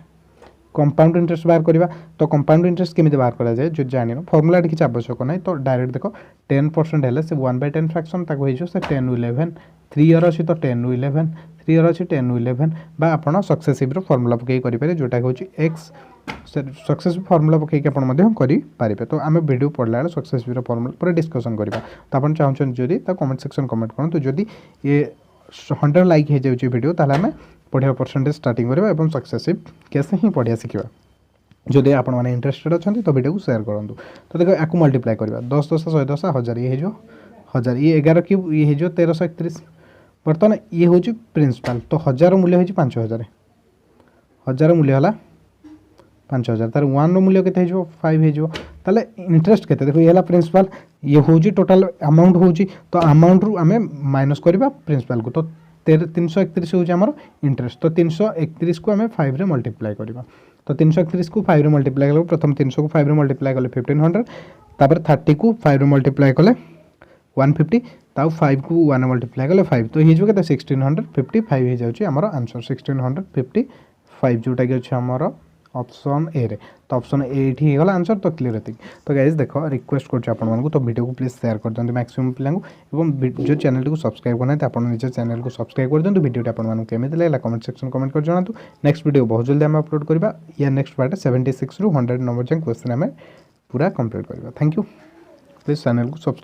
कंपाउंड इंटरेस्ट बाहर करवा तो कंपाउंड इंटरेस्ट केमी बाहर करा जाए जो जान फर्मुला किसी आवश्यक ना तो डायरेक्ट देख 10% है से 1/10 फ्रैक्शन ताको हो से 10 × 11 3 ईयर अच्छी तो 10 × 11 3 ईयर अच्छी 10 × 11 बा आपड़ सक्सेसिव फर्मुला पकई करेंगे जोटा हूँ एक्स सक्सेसिव फर्मुला पकई करेंगे। तो आम वीडियो पढ़ला बेले सक्सेसिव फर्मुला पूरा डिस्कसन करवा तो आप चाहते जदि कमेंट सेक्शन कमेंट करूँ तो जदि ये 100 लाइक हो जाए वीडियो ताहले आम पढ़ा परसेंटेज स्टार्टिंग करवा और सक्सेसिव कैसे ही पढ़िया शिखा जदि आप इंटरेस्टेड अच्छा तो वीडियो को शेयर करूँ। तो देखो या मल्टीप्लाई करवा 10 10 110 1000 ये हो 1000 ये 11 क्यूब ये हो 1331 बर्तमान ये हूँ प्रिंसिपल तो 1000 मूल्य हो 5000 1000 मूल्य है 5000 तार 1 मूल्य के 5 हो इंटरेस्ट के देखो ये प्रिंसिपल ये हूँ टोटाल अमाउंट हूँ तो अमाउंट रु आम माइनस करवा प्रिंसिपल को तो 331 हूँ आम इंटरेस्ट। तो 331 को आम 5 रे मल्टीप्लाई करवा। तो 331 को 5 रे मल्टीप्लाई कले प्रथम 300 को 5 रे मल्टीप्लाई कले 1500, तापर 30 को 5 रे मल्टीप्लाई कले 150, ताऊ 5 को 1 मल्टीप्लाई कले 5, तो ये के 1655 हो जाऊँ आमर आंसर 1655 जोटा कि अच्छे आमर ऑप्शन ए रे। तो ऑप्शन ए ही गला आंसर। तो क्लियर है। तो गाइज देख रिक्वेस्ट कर तो वीडियो को प्लीज शेयर कर दिखाँ मैक्सिमम पिला जो चैनल को सब्सक्राइब करना आप निज चैनल को सब्सक्राइब कर दिखाँ। वीडियो आपको केमी लगे कमेंट सेक्शन कमेंट कर जनातु। नेक्स्ट वीडियो बहुत जल्दी आम अपलोड करवा या नेक्स्ट पार्ट 76 रू 100 नंबर जाए क्वेश्चन आम पूरा कंप्लीट करवा। Thank you. प्लीज चैनल को सब्सक्राइब